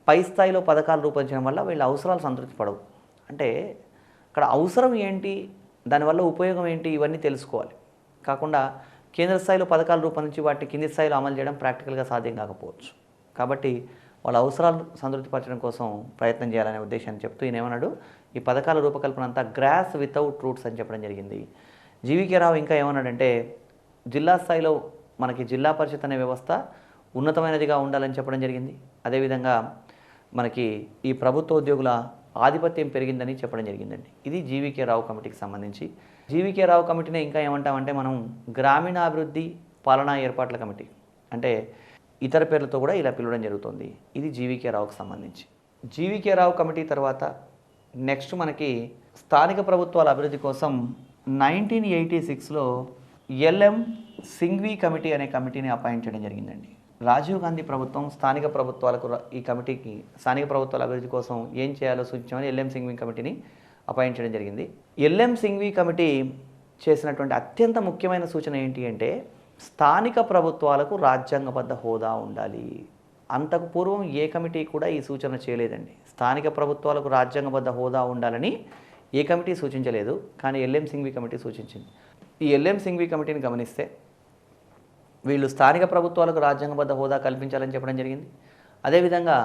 S1: పై స్థాయిలో పథకాలు రూపొందించడం వల్ల వీళ్ళ అవసరాలు సంతృప్తి పడవు. అంటే అక్కడ అవసరం ఏంటి, దానివల్ల ఉపయోగం ఏంటి, ఇవన్నీ తెలుసుకోవాలి. కాకుండా కేంద్ర స్థాయిలో పథకాలు రూపొందించి వాటిని కింది స్థాయిలో అమలు చేయడం ప్రాక్టికల్గా సాధ్యం కాకపోవచ్చు. కాబట్టి వాళ్ళ అవసరాలు సంతృప్తిపరచడం కోసం ప్రయత్నం చేయాలనే ఉద్దేశాన్ని చెప్తూ ఈయన ఏమన్నాడు ఈ పథకాల రూపకల్పన అంతా గ్రాస్ వితౌట్ రూట్స్ అని చెప్పడం జరిగింది. జీవీకే రావు ఇంకా ఏమన్నాడంటే జిల్లా స్థాయిలో మనకి జిల్లా పరిషత్ అనే వ్యవస్థ ఉన్నతమైనదిగా ఉండాలని చెప్పడం జరిగింది. అదేవిధంగా మనకి ఈ ప్రభుత్వ ఉద్యోగుల ఆధిపత్యం పెరిగిందని చెప్పడం జరిగిందండి. ఇది జీవీకే రావు కమిటీకి సంబంధించి. జీవీకే రావు కమిటీని ఇంకా ఏమంటామంటే మనం గ్రామీణాభివృద్ధి పాలనా ఏర్పాట్ల కమిటీ అంటే ఇతర పేర్లతో కూడా ఇలా పిలవడం జరుగుతుంది. ఇది జీవీకే రావుకు సంబంధించి. జీవీకే రావు కమిటీ తర్వాత నెక్స్ట్ మనకి స్థానిక ప్రభుత్వాల అభివృద్ధి కోసం 1986లో ఎల్ఎం సింఘ్వి కమిటీ అనే కమిటీని అపాయింట్ చేయడం జరిగిందండి. రాజీవ్ గాంధీ ప్రభుత్వం స్థానిక ప్రభుత్వాలకు ఈ కమిటీకి స్థానిక ప్రభుత్వాల అభివృద్ధి కోసం ఏం చేయాలో సూచించమని ఎల్ఎం సింఘ్వి కమిటీని అపాయింట్ చేయడం జరిగింది. ఎల్ఎం సింఘ్వి కమిటీ చేసినటువంటి అత్యంత ముఖ్యమైన సూచన ఏంటి అంటే స్థానిక ప్రభుత్వాలకు రాజ్యాంగబద్ధ హోదా ఉండాలి. అంతకు పూర్వం ఏ కమిటీ కూడా ఈ సూచన చేయలేదండి. స్థానిక ప్రభుత్వాలకు రాజ్యాంగబద్ధ హోదా ఉండాలని ఏ కమిటీ సూచించలేదు, కానీ ఎల్ఎం సింఘ్వి కమిటీ సూచించింది. ఈ ఎల్ఎం సింఘ్వి కమిటీని గమనిస్తే వీళ్ళు స్థానిక ప్రభుత్వాలకు రాజ్యాంగబద్ధ హోదా కల్పించాలని చెప్పడం జరిగింది. అదేవిధంగా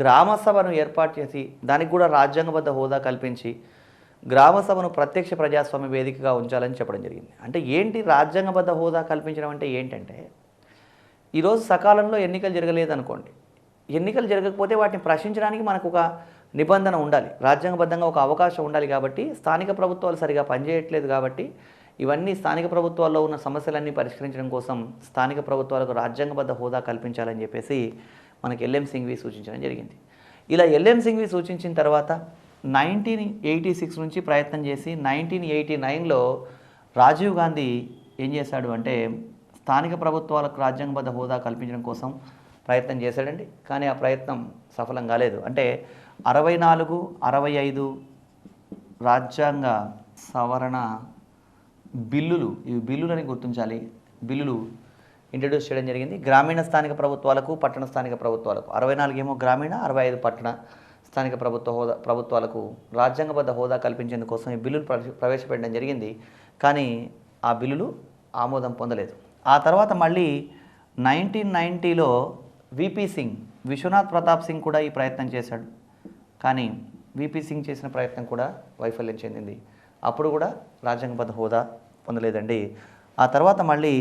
S1: గ్రామ సభను ఏర్పాటు చేసి దానికి కూడా రాజ్యాంగబద్ధ హోదా కల్పించి గ్రామ సభను ప్రత్యక్ష ప్రజాస్వామ్య వేదికగా ఉంచాలని చెప్పడం జరిగింది. అంటే ఏంటి రాజ్యాంగబద్ధ హోదా కల్పించడం అంటే ఏంటంటే ఈరోజు సకాలంలో ఎన్నికలు జరగలేదు అనుకోండి, ఎన్నికలు జరగకపోతే వాటిని ప్రశ్నించడానికి మనకు ఒక నిబంధన ఉండాలి, రాజ్యాంగబద్ధంగా ఒక అవకాశం ఉండాలి. కాబట్టి స్థానిక ప్రభుత్వాలు సరిగా పనిచేయట్లేదు కాబట్టి ఇవన్నీ స్థానిక ప్రభుత్వాల్లో ఉన్న సమస్యలన్నీ పరిష్కరించడం కోసం స్థానిక ప్రభుత్వాలకు రాజ్యాంగబద్ధ హోదా కల్పించాలని చెప్పేసి మనకి ఎల్ఎం సింఘ్వి సూచించడం జరిగింది. ఇలా ఎల్ఎం సింఘ్వి సూచించిన తర్వాత 1986 నుంచి ప్రయత్నం చేసి 1989లో రాజీవ్ గాంధీ ఏం చేశాడు అంటే స్థానిక ప్రభుత్వాలకు రాజ్యాంగబద్ధ హోదా కల్పించడం కోసం ప్రయత్నం చేశాడండి. కానీ ఆ ప్రయత్నం సఫలం కాలేదు. అంటే 64, 65 రాజ్యాంగ సవరణ బిల్లులు, ఇవి బిల్లులని గుర్తించాలి, బిల్లులు ఇంట్రడ్యూస్ చేయడం జరిగింది. గ్రామీణ స్థానిక ప్రభుత్వాలకు, పట్టణ స్థానిక ప్రభుత్వాలకు 64 ఏమో గ్రామీణ, 65 పట్టణ స్థానిక ప్రభుత్వాలకు రాజ్యాంగబద్ధ హోదా కల్పించేందుకోసం ఈ బిల్లులు ప్రవేశపెట్టడం జరిగింది. కానీ ఆ బిల్లులు ఆమోదం పొందలేదు. ఆ తర్వాత మళ్ళీ 1990లో విపి సింగ్, విశ్వనాథ్ ప్రతాప్ సింగ్ కూడా ఈ ప్రయత్నం చేశాడు. కానీ విపి సింగ్ చేసిన ప్రయత్నం కూడా వైఫల్యం చెందింది. అప్పుడు కూడా రాజ్యాంగబద్ధ హోదా పొందలేదండి. ఆ తర్వాత మళ్ళీ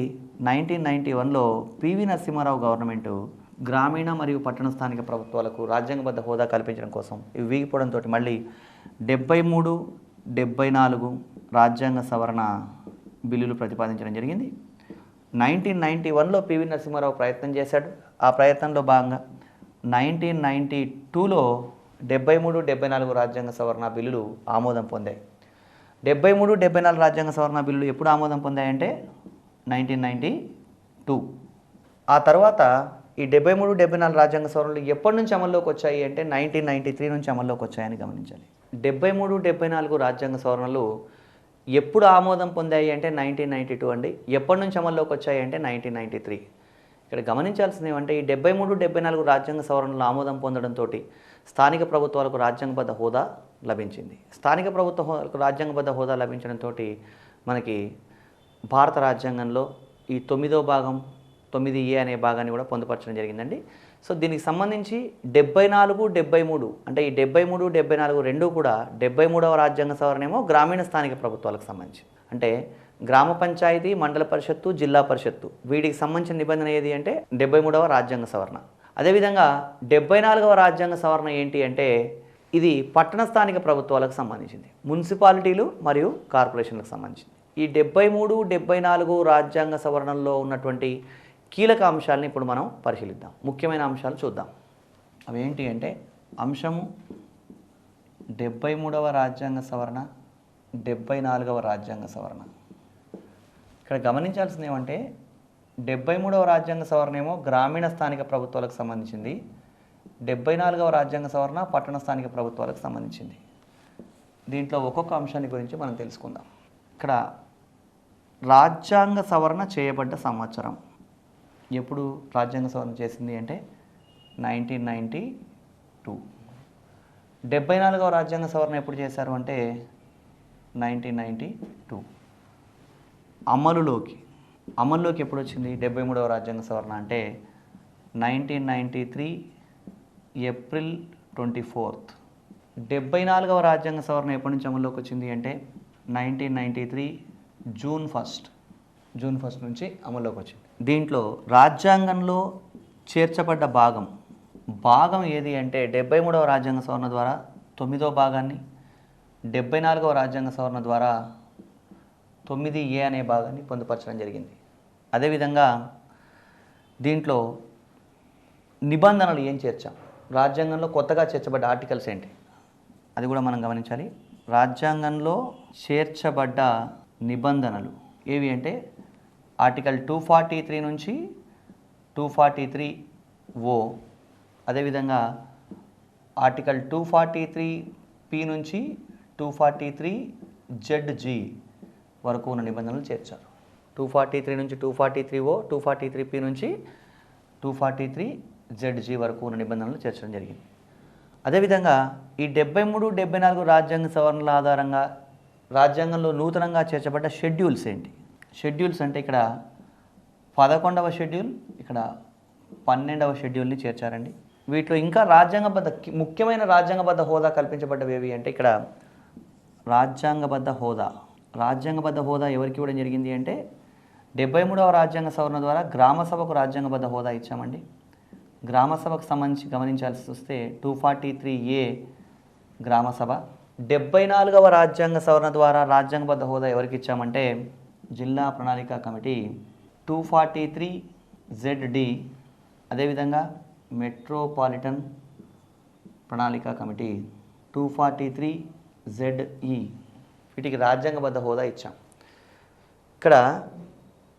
S1: 1991లో పివి నరసింహారావు గవర్నమెంటు గ్రామీణ మరియు పట్టణ స్థానిక ప్రభుత్వాలకు రాజ్యాంగబద్ధ హోదా కల్పించడం కోసం ఇవి వీగిపోవడంతో మళ్ళీ 73, 74 రాజ్యాంగ సవరణ బిల్లులు ప్రతిపాదించడం జరిగింది. 1991లో పివి నరసింహారావు ప్రయత్నం చేశాడు. ఆ ప్రయత్నంలో భాగంగా 1992లో 73, 74 రాజ్యాంగ సవరణ బిల్లులు ఆమోదం పొందాయి. 73, 74 రాజ్యాంగ సవరణ బిల్లులు ఎప్పుడు ఆమోదం పొందాయంటే 1992. ఆ తర్వాత ఈ 73, 74 రాజ్యాంగ సవరణలు ఎప్పటి నుంచి అమల్లోకి వచ్చాయి అంటే 1993 నుంచి అమల్లోకి వచ్చాయని గమనించాలి. 73, 74 రాజ్యాంగ సవరణలు ఎప్పుడు ఆమోదం పొందాయి అంటే 1992 అండి. ఎప్పటి నుంచి అమల్లోకి వచ్చాయి అంటే 1993. ఇక్కడ గమనించాల్సింది ఏమంటే ఈ 73, 74 రాజ్యాంగ సవరణలు ఆమోదం పొందడంతో స్థానిక ప్రభుత్వాలకు రాజ్యాంగబద్ధ హోదా లభించింది. స్థానిక ప్రభుత్వాలకు రాజ్యాంగబద్ధ హోదా లభించడంతో మనకి భారత రాజ్యాంగంలో ఈ 9వ భాగం 9A అనే భాగాన్ని కూడా పొందుపరచడం జరిగిందండి. సో దీనికి సంబంధించి 74, 73 అంటే ఈ 73, 74 రెండు కూడా 73వ రాజ్యాంగ సవరణ ఏమో గ్రామీణ స్థానిక ప్రభుత్వాలకు సంబంధించి, అంటే గ్రామ పంచాయతీ, మండల పరిషత్తు, జిల్లా పరిషత్తు వీటికి సంబంధించిన నిబంధన ఏది అంటే 73వ రాజ్యాంగ సవరణ. అదేవిధంగా 74వ రాజ్యాంగ సవరణ ఏంటి అంటే ఇది పట్టణ స్థానిక ప్రభుత్వాలకు సంబంధించింది, మున్సిపాలిటీలు మరియు కార్పొరేషన్లకు సంబంధించింది. ఈ 73, 74 రాజ్యాంగ సవరణల్లో ఉన్నటువంటి కీలక అంశాలని ఇప్పుడు మనం పరిశీలిద్దాం. ముఖ్యమైన అంశాలు చూద్దాం. అవి ఏంటి అంటే అంశము 73వ రాజ్యాంగ సవరణ, 74వ రాజ్యాంగ సవరణ. ఇక్కడ గమనించాల్సింది ఏమంటే 73వ రాజ్యాంగ సవరణ ఏమో గ్రామీణ స్థానిక ప్రభుత్వాలకు సంబంధించింది, 74వ రాజ్యాంగ సవరణ పట్టణ స్థానిక ప్రభుత్వాలకు సంబంధించింది. దీంట్లో ఒక్కొక్క అంశాన్ని గురించి మనం తెలుసుకుందాం. ఇక్కడ రాజ్యాంగ సవరణ చేయబడ్డ సంవత్సరం ఎప్పుడు రాజ్యాంగ సవరణ చేసింది అంటే 1992. 74వ రాజ్యాంగ సవరణ ఎప్పుడు చేశారు అంటే 1992. అమలులోకి ఎప్పుడు వచ్చింది 73వ రాజ్యాంగ సవరణ అంటే 1993 ఏప్రిల్ 24. 74వ రాజ్యాంగ సవరణ ఎప్పటి నుంచి అమల్లోకి వచ్చింది అంటే 1993 జూన్ 1 నుంచి అమల్లోకి వచ్చింది. దీంట్లో రాజ్యాంగంలో చేర్చబడ్డ భాగం ఏది అంటే 73వ రాజ్యాంగ సవరణ ద్వారా 9వ భాగాన్ని, 74వ రాజ్యాంగ సవరణ ద్వారా 9A అనే భాగాన్ని పొందుపరచడం జరిగింది. అదేవిధంగా దీంట్లో నిబంధనలు ఏం చేర్చాం, రాజ్యాంగంలో కొత్తగా చేర్చబడ్డ ఆర్టికల్స్ ఏంటి అది కూడా మనం గమనించాలి. రాజ్యాంగంలో చేర్చబడ్డ నిబంధనలు ఏవి అంటే ఆర్టికల్ 243 నుంచి 243O, అదేవిధంగా ఆర్టికల్ 243P నుంచి 243ZG వరకు ఉన్న నిబంధనలు చేర్చారు. 243 నుంచి 243O, 243P నుంచి 243ZG వరకు ఉన్న నిబంధనలు చేర్చడం జరిగింది. అదేవిధంగా ఈ 73, 74 రాజ్యాంగ సవరణల ఆధారంగా రాజ్యాంగంలో నూతనంగా చేర్చబడ్డ షెడ్యూల్స్ ఏంటి? షెడ్యూల్స్ అంటే ఇక్కడ 11వ షెడ్యూల్, ఇక్కడ 12వ షెడ్యూల్ని చేర్చారండి. వీటిలో ఇంకా ముఖ్యమైన రాజ్యాంగబద్ధ హోదా కల్పించబడ్డవి ఏవి అంటే ఇక్కడ రాజ్యాంగబద్ధ హోదా ఎవరికి ఇవ్వడం జరిగింది అంటే 73వ రాజ్యాంగ సవరణ ద్వారా గ్రామ సభకు రాజ్యాంగబద్ధ హోదా ఇచ్చామండి. గ్రామ సభకు సంబంధించి గమనించాల్సి వస్తే 243A గ్రామ సభ. 74వ రాజ్యాంగ సవరణ ద్వారా రాజ్యాంగబద్ధ హోదా ఎవరికి ఇచ్చామంటే జిల్లా ప్రణాళిక కమిటీ. 243ZD అదేవిధంగా మెట్రోపాలిటన్ ప్రణాళిక కమిటీ 243ZE వీటికి రాజ్యాంగబద్ధ హోదా ఇచ్చాం. ఇక్కడ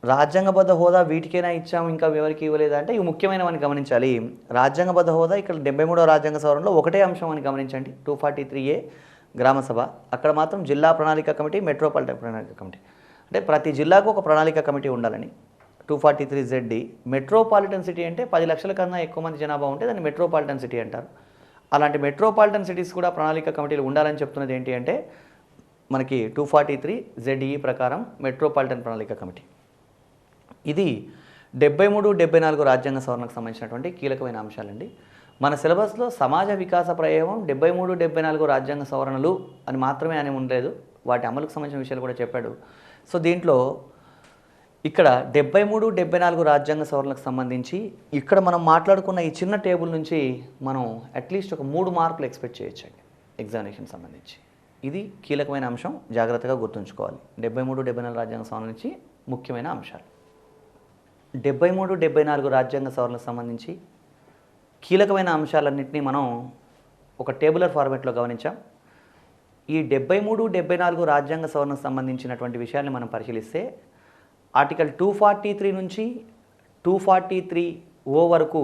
S1: రాజ్యాంగబద్ధ హోదా వీటికైనా ఇచ్చాము, ఇంకా ఎవరికి ఇవ్వలేదా అంటే ఇవి ముఖ్యమైనవని గమనించాలి. రాజ్యాంగబద్ధ హోదా ఇక్కడ 73వ రాజ్యాంగ సవరణలో ఒకటే అంశం అని గమనించండి, 243A గ్రామ సభ. అక్కడ మాత్రం జిల్లా ప్రణాళిక కమిటీ, మెట్రోపాలిటన్ ప్రణాళిక కమిటీ, అంటే ప్రతి జిల్లాకు ఒక ప్రణాళిక కమిటీ ఉండాలని. 243ZD మెట్రోపాలిటన్ సిటీ అంటే 10 లక్షల కన్నా ఎక్కువ మంది జనాభా ఉంటే దాన్ని మెట్రోపాలిటన్ సిటీ అంటారు. అలాంటి మెట్రోపాలిటన్ సిటీస్ కూడా ప్రణాళిక కమిటీలు ఉండాలని చెప్తున్నది ఏంటి అంటే మనకి 243ZE ప్రకారం మెట్రోపాలిటన్ ప్రణాళిక కమిటీ. ఇది 73, 74 రాజ్యాంగ సవరణకు సంబంధించినటువంటి కీలకమైన అంశాలండి. మన సిలబస్లో సమాజ వికాస ప్రయోగం 73, 74 రాజ్యాంగ సవరణలు అని మాత్రమే అని ఉండలేదు, వాటి అమలుకు సంబంధించిన విషయాలు కూడా చెప్పాడు. సో దీంట్లో ఇక్కడ 73, 74 రాజ్యాంగ సవరణలకు సంబంధించి ఇక్కడ మనం మాట్లాడుకున్న ఈ చిన్న టేబుల్ నుంచి మనం అట్లీస్ట్ ఒక 3 మార్కులు ఎక్స్పెక్ట్ చేయొచ్చండి ఎగ్జామినేషన్ సంబంధించి. ఇది కీలకమైన అంశం, జాగ్రత్తగా గుర్తుంచుకోవాలి. 73, 74 రాజ్యాంగ సవరణ నుంచి ముఖ్యమైన అంశాలు. 73, 74 రాజ్యాంగ సవరణలకు సంబంధించి కీలకమైన అంశాలన్నింటినీ మనం ఒక టేబులర్ ఫార్మాట్లో గమనించాం. ఈ 73, 74 రాజ్యాంగ సవరణకు సంబంధించినటువంటి విషయాన్ని మనం పరిశీలిస్తే ఆర్టికల్ 243 నుంచి 243O వరకు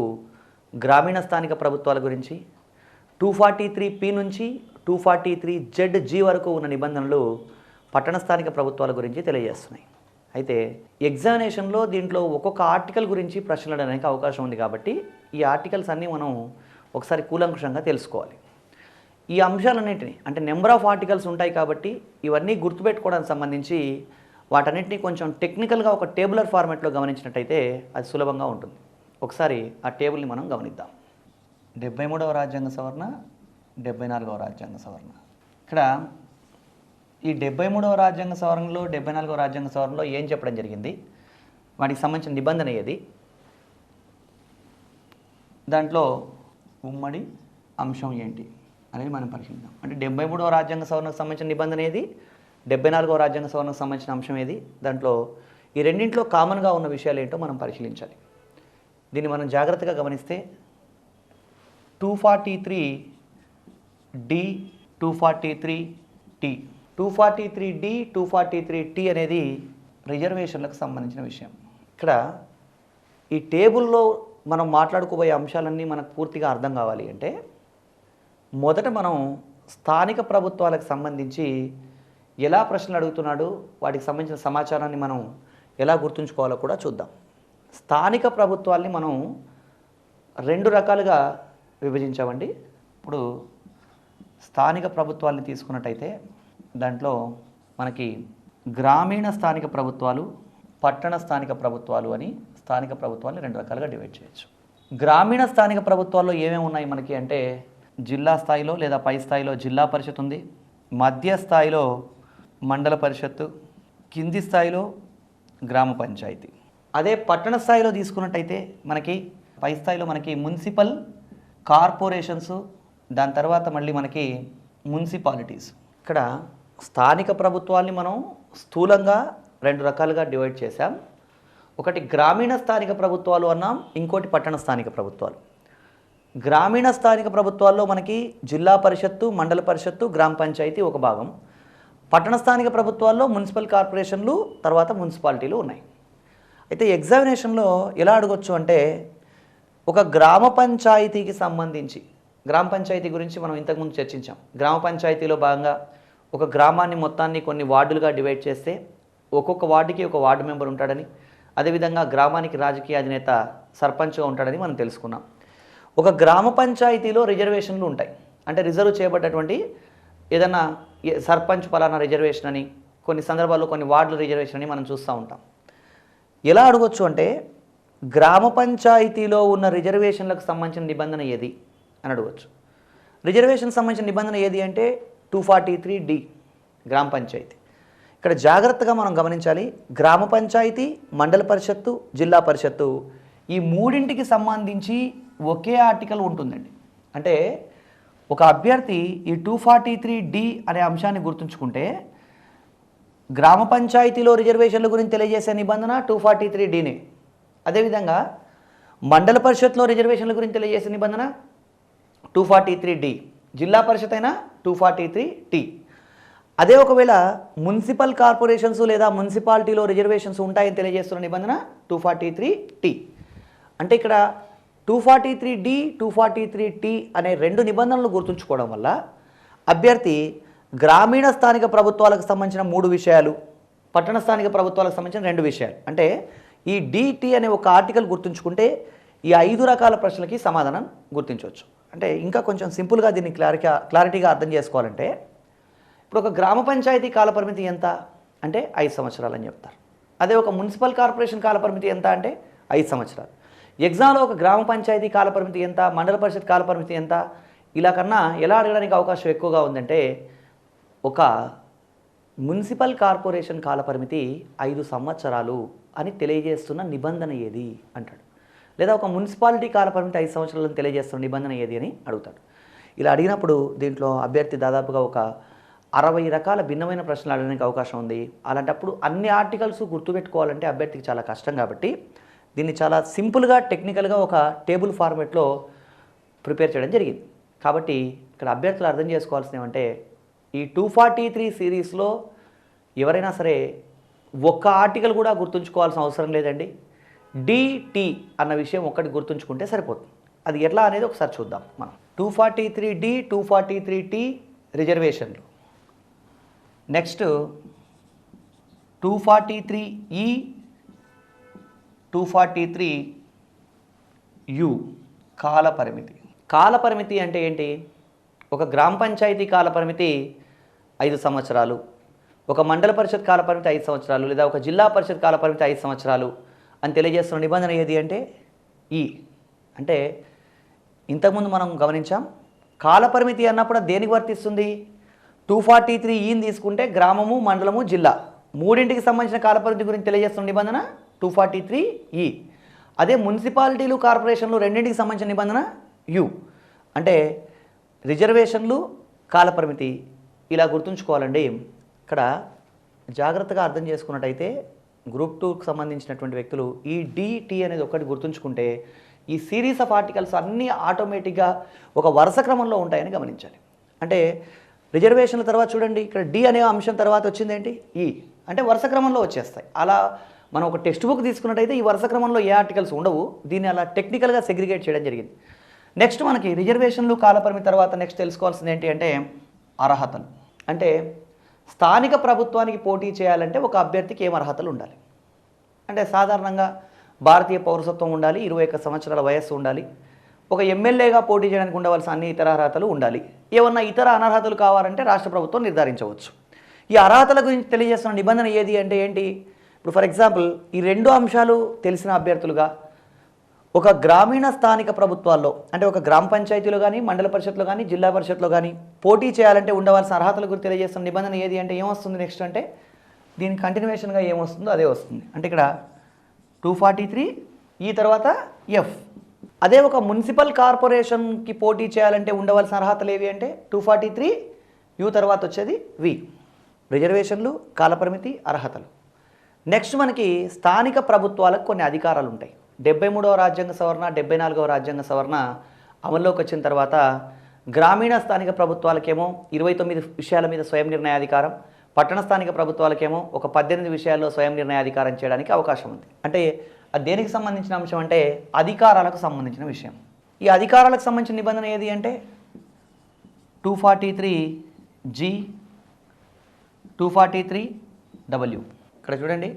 S1: గ్రామీణ స్థానిక ప్రభుత్వాల గురించి, 243P నుంచి 243ZG వరకు ఉన్న నిబంధనలు పట్టణ స్థానిక ప్రభుత్వాల గురించి తెలియజేస్తున్నాయి. అయితే ఎగ్జామినేషన్లో దీంట్లో ఒక్కొక్క ఆర్టికల్ గురించి ప్రశ్నలు అడగడానికి అవకాశం ఉంది కాబట్టి ఈ ఆర్టికల్స్ అన్నీ మనం ఒకసారి కూలంకుషంగా తెలుసుకోవాలి. ఈ అంశాలన్నింటినీ అంటే నెంబర్ ఆఫ్ ఆర్టికల్స్ ఉంటాయి కాబట్టి ఇవన్నీ గుర్తుపెట్టుకోవడానికి సంబంధించి వాటన్నిటినీ కొంచెం టెక్నికల్గా ఒక టేబులర్ ఫార్మాట్లో గమనించినట్టయితే అది సులభంగా ఉంటుంది. ఒకసారి ఆ టేబుల్ని మనం గమనిద్దాం. 73వ రాజ్యాంగ సవరణ, 74వ రాజ్యాంగ సవరణ. ఇక్కడ ఈ 73వ రాజ్యాంగ సవరణలో 74వ రాజ్యాంగ సవరణలో ఏం చెప్పడం జరిగింది, వాటికి సంబంధించిన నిబంధన ఏది, దాంట్లో ఉమ్మడి అంశం ఏంటి అనేది మనం పరిశీలిద్దాం. అంటే 73వ రాజ్యాంగ సవరణకు సంబంధించిన నిబంధన ఏది, 74వ రాజ్యాంగ సవరణకు సంబంధించిన అంశం ఏది, దాంట్లో ఈ రెండింటిలో కామన్గా ఉన్న విషయాలు ఏంటో మనం పరిశీలించాలి. దీన్ని మనం జాగ్రత్తగా గమనిస్తే 243D, 243T, 243D, 243T అనేది రిజర్వేషన్లకు సంబంధించిన విషయం. ఇక్కడ ఈ టేబుల్లో మనం మాట్లాడుకోబోయే అంశాలన్నీ మనకు పూర్తిగా అర్థం కావాలి అంటే మొదట మనం స్థానిక ప్రభుత్వాలకు సంబంధించి ఎలా ప్రశ్నలు అడుగుతున్నాడు, వాటికి సంబంధించిన సమాచారాన్ని మనం ఎలా గుర్తుంచుకోవాలో కూడా చూద్దాం. స్థానిక ప్రభుత్వాల్ని మనం 2 రకాలుగా విభజించామండి. ఇప్పుడు స్థానిక ప్రభుత్వాల్ని తీసుకున్నట్టయితే దాంట్లో మనకి గ్రామీణ స్థానిక ప్రభుత్వాలు, పట్టణ స్థానిక ప్రభుత్వాలు అని స్థానిక ప్రభుత్వాన్ని 2 రకాలుగా డివైడ్ చేయొచ్చు. గ్రామీణ స్థానిక ప్రభుత్వాల్లో ఏమేమి ఉన్నాయి మనకి అంటే జిల్లా స్థాయిలో లేదా పై స్థాయిలో జిల్లా పరిషత్ ఉంది, మధ్య స్థాయిలో మండల పరిషత్తు, కింది స్థాయిలో గ్రామ పంచాయతీ. అదే పట్టణ స్థాయిలో తీసుకున్నట్టయితే మనకి పై స్థాయిలో మనకి మున్సిపల్ కార్పొరేషన్స్, దాని తర్వాత మళ్ళీ మనకి మున్సిపాలిటీస్. ఇక్కడ స్థానిక ప్రభుత్వాల్ని మనం స్థూలంగా 2 రకాలుగా డివైడ్ చేశాం. ఒకటి గ్రామీణ స్థానిక ప్రభుత్వాలు అన్నాం, ఇంకోటి పట్టణ స్థానిక ప్రభుత్వాలు. గ్రామీణ స్థానిక ప్రభుత్వాల్లో మనకి జిల్లా పరిషత్తు, మండల పరిషత్తు, గ్రామ పంచాయతీ ఒక భాగం. పట్టణ స్థానిక ప్రభుత్వాల్లో మున్సిపల్ కార్పొరేషన్లు, తర్వాత మున్సిపాలిటీలు ఉన్నాయి. అయితే ఎగ్జామినేషన్లో ఎలా అడగొచ్చు అంటే ఒక గ్రామ పంచాయతీకి సంబంధించి, గ్రామ పంచాయతీ గురించి మనం ఇంతకుముందు చర్చించాం. గ్రామ పంచాయతీలో భాగంగా ఒక గ్రామాన్ని మొత్తాన్ని కొన్ని వార్డులుగా డివైడ్ చేస్తే ఒక్కొక్క వార్డుకి ఒక వార్డు మెంబర్ ఉంటాడని, అదేవిధంగా గ్రామానికి రాజకీయ అధినేత సర్పంచ్గా ఉంటాడని మనం తెలుసుకున్నాం. ఒక గ్రామ పంచాయతీలో రిజర్వేషన్లు ఉంటాయి. అంటే రిజర్వ్ చేయబడ్డటువంటి ఏదన్నా సర్పంచ్ పలానా రిజర్వేషన్ అని, కొన్ని సందర్భాల్లో కొన్ని వార్డుల రిజర్వేషన్ అని మనం చూస్తూ ఉంటాం. ఎలా అడగొచ్చు అంటే గ్రామ పంచాయతీలో ఉన్న రిజర్వేషన్లకు సంబంధించిన నిబంధన ఏది అని అడగవచ్చు. రిజర్వేషన్ సంబంధించిన నిబంధన ఏది అంటే 243D గ్రామ పంచాయతీ. ఇక్కడ జాగ్రత్తగా మనం గమనించాలి, గ్రామ పంచాయతీ, మండల పరిషత్తు, జిల్లా పరిషత్తు ఈ మూడింటికి సంబంధించి ఒకే ఆర్టికల్ ఉంటుందండి. అంటే ఒక అభ్యర్థి ఈ 243D అనే అంశాన్ని గుర్తుంచుకుంటే గ్రామ పంచాయతీలో రిజర్వేషన్ల గురించి తెలియజేసే నిబంధన 243Dనే. అదేవిధంగా మండల పరిషత్లో రిజర్వేషన్ల గురించి తెలియజేసే నిబంధన 243D, జిల్లా పరిషత్ అయినా 243T. అదే ఒకవేళ మున్సిపల్ కార్పొరేషన్స్ లేదా మున్సిపాలిటీలో రిజర్వేషన్స్ ఉంటాయని తెలియజేస్తున్న నిబంధన 243T. అంటే ఇక్కడ 243D, 243T అనే 2 నిబంధనలు గుర్తుంచుకోవడం వల్ల అభ్యర్థి గ్రామీణ స్థానిక ప్రభుత్వాలకు సంబంధించిన 3 విషయాలు, పట్టణ స్థానిక ప్రభుత్వాలకు సంబంధించిన 2 విషయాలు, అంటే ఈ DT అనే ఒక ఆర్టికల్ గుర్తుంచుకుంటే ఈ 5 రకాల ప్రశ్నలకి సమాధానం గుర్తించవచ్చు. అంటే ఇంకా కొంచెం సింపుల్గా దీన్ని క్లారిటీగా అర్థం చేసుకోవాలంటే ఇప్పుడు ఒక గ్రామ పంచాయతీ కాలపరిమితి ఎంత అంటే 5 సంవత్సరాలు అని చెప్తారు. అదే ఒక మున్సిపల్ కార్పొరేషన్ కాలపరిమితి ఎంత అంటే 5 సంవత్సరాలు. ఎగ్జామ్లో ఒక గ్రామ పంచాయతీ కాలపరిమితి ఎంత, మండల పరిషత్ కాలపరిమితి ఎంత, ఇలా కన్నా ఎలా అడగడానికి అవకాశం ఎక్కువగా ఉందంటే ఒక మున్సిపల్ కార్పొరేషన్ కాలపరిమితి 5 సంవత్సరాలు అని తెలియజేస్తున్న నిబంధన ఏది అంటాడు. లేదా ఒక మున్సిపాలిటీ కాలపరిమితి 5 సంవత్సరాలను తెలియజేస్తున్న నిబంధన ఏది అని అడుగుతాడు. ఇలా అడిగినప్పుడు దీంట్లో అభ్యర్థి దాదాపుగా ఒక 60 రకాల భిన్నమైన ప్రశ్నలు అడగడానికి అవకాశం ఉంది. అలాంటప్పుడు అన్ని ఆర్టికల్స్ గుర్తుపెట్టుకోవాలంటే అభ్యర్థికి చాలా కష్టం కాబట్టి దీన్ని చాలా సింపుల్గా టెక్నికల్గా ఒక టేబుల్ ఫార్మేట్లో ప్రిపేర్ చేయడం జరిగింది. కాబట్టి ఇక్కడ అభ్యర్థులు అర్థం చేసుకోవాల్సినవి ఏమంటే ఈ 243 సిరీస్లో ఎవరైనా సరే ఒక్క ఆర్టికల్ కూడా గుర్తుంచుకోవాల్సిన అవసరం లేదండి. డిటి అన్న విషయం ఒక్కటి గుర్తుంచుకుంటే సరిపోతుంది. అది ఎట్లా అనేది ఒకసారి చూద్దాం మనం. 243D 243T రిజర్వేషన్లు, నెక్స్ట్ 243E 243U కాలపరిమితి. కాలపరిమితి అంటే ఏంటి? ఒక గ్రామ పంచాయతీ కాలపరిమితి 5 సంవత్సరాలు, ఒక మండల పరిషత్ కాలపరిమితి 5 సంవత్సరాలు, లేదా ఒక జిల్లా పరిషత్ కాలపరిమితి 5 సంవత్సరాలు అని తెలియజేస్తున్న నిబంధన ఏది అంటే ఈ. అంటే ఇంతకుముందు మనం గమనించాం కాలపరిమితి అన్నప్పుడు దేనికి వర్తిస్తుంది? 243ఈని తీసుకుంటే గ్రామము, మండలము, జిల్లా మూడింటికి సంబంధించిన కాలపరిమితి గురించి తెలియజేస్తున్న నిబంధన 243E. అదే మున్సిపాలిటీలు, కార్పొరేషన్లు రెండింటికి సంబంధించిన నిబంధన యు. అంటే రిజర్వేషన్లు, కాలపరిమితి ఇలా గుర్తుంచుకోవాలండి. ఇక్కడ జాగ్రత్తగా అర్థం చేసుకున్నట్టయితే గ్రూప్ 2కి సంబంధించినటువంటి వ్యక్తులు ఈ డిటి అనేది ఒకటి గుర్తుంచుకుంటే ఈ సిరీస్ ఆఫ్ ఆర్టికల్స్ అన్నీ ఆటోమేటిక్గా ఒక వరుస క్రమంలో ఉంటాయని గమనించాలి. అంటే రిజర్వేషన్ల తర్వాత చూడండి ఇక్కడ డి అనే అంశం తర్వాత వచ్చింది ఏంటి? ఈ. అంటే వరుస క్రమంలో వచ్చేస్తాయి. అలా మనం ఒక టెక్స్ట్ బుక్ తీసుకున్నట్టయితే ఈ వరుస క్రమంలో ఏ ఆర్టికల్స్ ఉండవు. దీన్ని అలా టెక్నికల్గా సెగ్రిగేట్ చేయడం జరిగింది. నెక్స్ట్ మనకి రిజర్వేషన్లు, కాలపరిమితి తర్వాత నెక్స్ట్ తెలుసుకోవాల్సింది ఏంటి అంటే అర్హతలు. అంటే స్థానిక ప్రభుత్వానికి పోటీ చేయాలంటే ఒక అభ్యర్థికి ఏం అర్హతలు ఉండాలి అంటే సాధారణంగా భారతీయ పౌరసత్వం ఉండాలి, 21 సంవత్సరాల వయస్సు ఉండాలి, ఒక ఎమ్మెల్యేగా పోటీ చేయడానికి ఉండవలసిన అన్ని ఇతర అర్హతలు ఉండాలి. ఏమన్నా ఇతర అనర్హతలు కావాలంటే రాష్ట్ర ప్రభుత్వం నిర్ధారించవచ్చు. ఈ అర్హతల గురించి తెలియజేస్తున్న నిబంధన ఏది అంటే ఏంటి? ఇప్పుడు ఫర్ ఎగ్జాంపుల్ ఈ 2 అంశాలు తెలిసిన అభ్యర్థులుగా ఒక గ్రామీణ స్థానిక ప్రభుత్వాల్లో అంటే ఒక గ్రామ పంచాయతీలో కానీ, మండల పరిషత్లో కానీ, జిల్లా పరిషత్లో కానీ పోటీ చేయాలంటే ఉండవలసిన అర్హతల గురించి తెలియజేస్తున్న నిబంధన ఏది అంటే ఏమొస్తుంది? నెక్స్ట్ అంటే దీని కంటిన్యూషన్గా ఏమొస్తుందో అదే వస్తుంది. అంటే ఇక్కడ 243 ఈ తర్వాత ఎఫ్. అదే ఒక మున్సిపల్ కార్పొరేషన్కి పోటీ చేయాలంటే ఉండవలసిన అర్హతలు ఏవి అంటే 243 యూ తర్వాత వచ్చేది వి. రిజర్వేషన్లు, కాలపరిమితి, అర్హతలు. నెక్స్ట్ మనకి స్థానిక ప్రభుత్వాలకు కొన్ని అధికారాలు ఉంటాయి. 73వ రాజ్యాంగ సవరణ, 74వ రాజ్యాంగ సవరణ అమల్లోకి వచ్చిన తర్వాత గ్రామీణ స్థానిక ప్రభుత్వాలకేమో 29 విషయాల మీద స్వయం నిర్ణయాధికారం, పట్టణ స్థానిక ప్రభుత్వాలకేమో ఒక 18 విషయాల్లో స్వయం నిర్ణయాధికారం చేయడానికి అవకాశం ఉంది. అంటే అది దేనికి సంబంధించిన అంశం అంటే అధికారాలకు సంబంధించిన విషయం. ఈ అధికారాలకు సంబంధించిన నిబంధన ఏది అంటే 243G 243W. ఇక్కడ చూడండి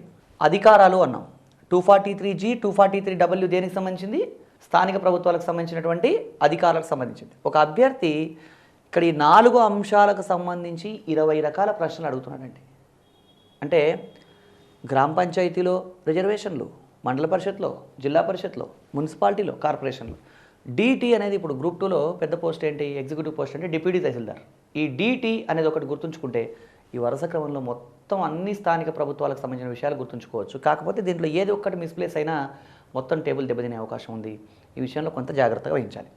S1: అధికారాలు అన్నాం. 243G 243W దేనికి సంబంధించింది? స్థానిక ప్రభుత్వాలకు సంబంధించినటువంటి అధికారాలకు సంబంధించింది. ఒక అభ్యర్థి ఇక్కడ ఈ 4 అంశాలకు సంబంధించి 20 రకాల ప్రశ్నలు అడుగుతున్నాడండి. అంటే గ్రామ పంచాయతీలో రిజర్వేషన్లు, మండల పరిషత్లో, జిల్లా పరిషత్లో, మున్సిపాలిటీలో, కార్పొరేషన్లో. డిటి అనేది ఇప్పుడు గ్రూప్ 2లో పెద్ద పోస్ట్ ఏంటి? ఎగ్జిక్యూటివ్ పోస్ట్ అంటే డిప్యూటీ తహసీల్దార్. ఈ డిటి అనేది ఒకటి గుర్తుంచుకుంటే ఈ వరుస క్రమంలో మొత్తం అన్ని స్థానిక ప్రభుత్వాలకు సంబంధించిన విషయాలు గుర్తుంచుకోవచ్చు. కాకపోతే దీంట్లో ఏది ఒక్కటి మిస్ప్లేస్ అయినా మొత్తం టేబుల్ దెబ్బతినే అవకాశం ఉంది. ఈ విషయంలో కొంత జాగ్రత్తగా వహించాలి.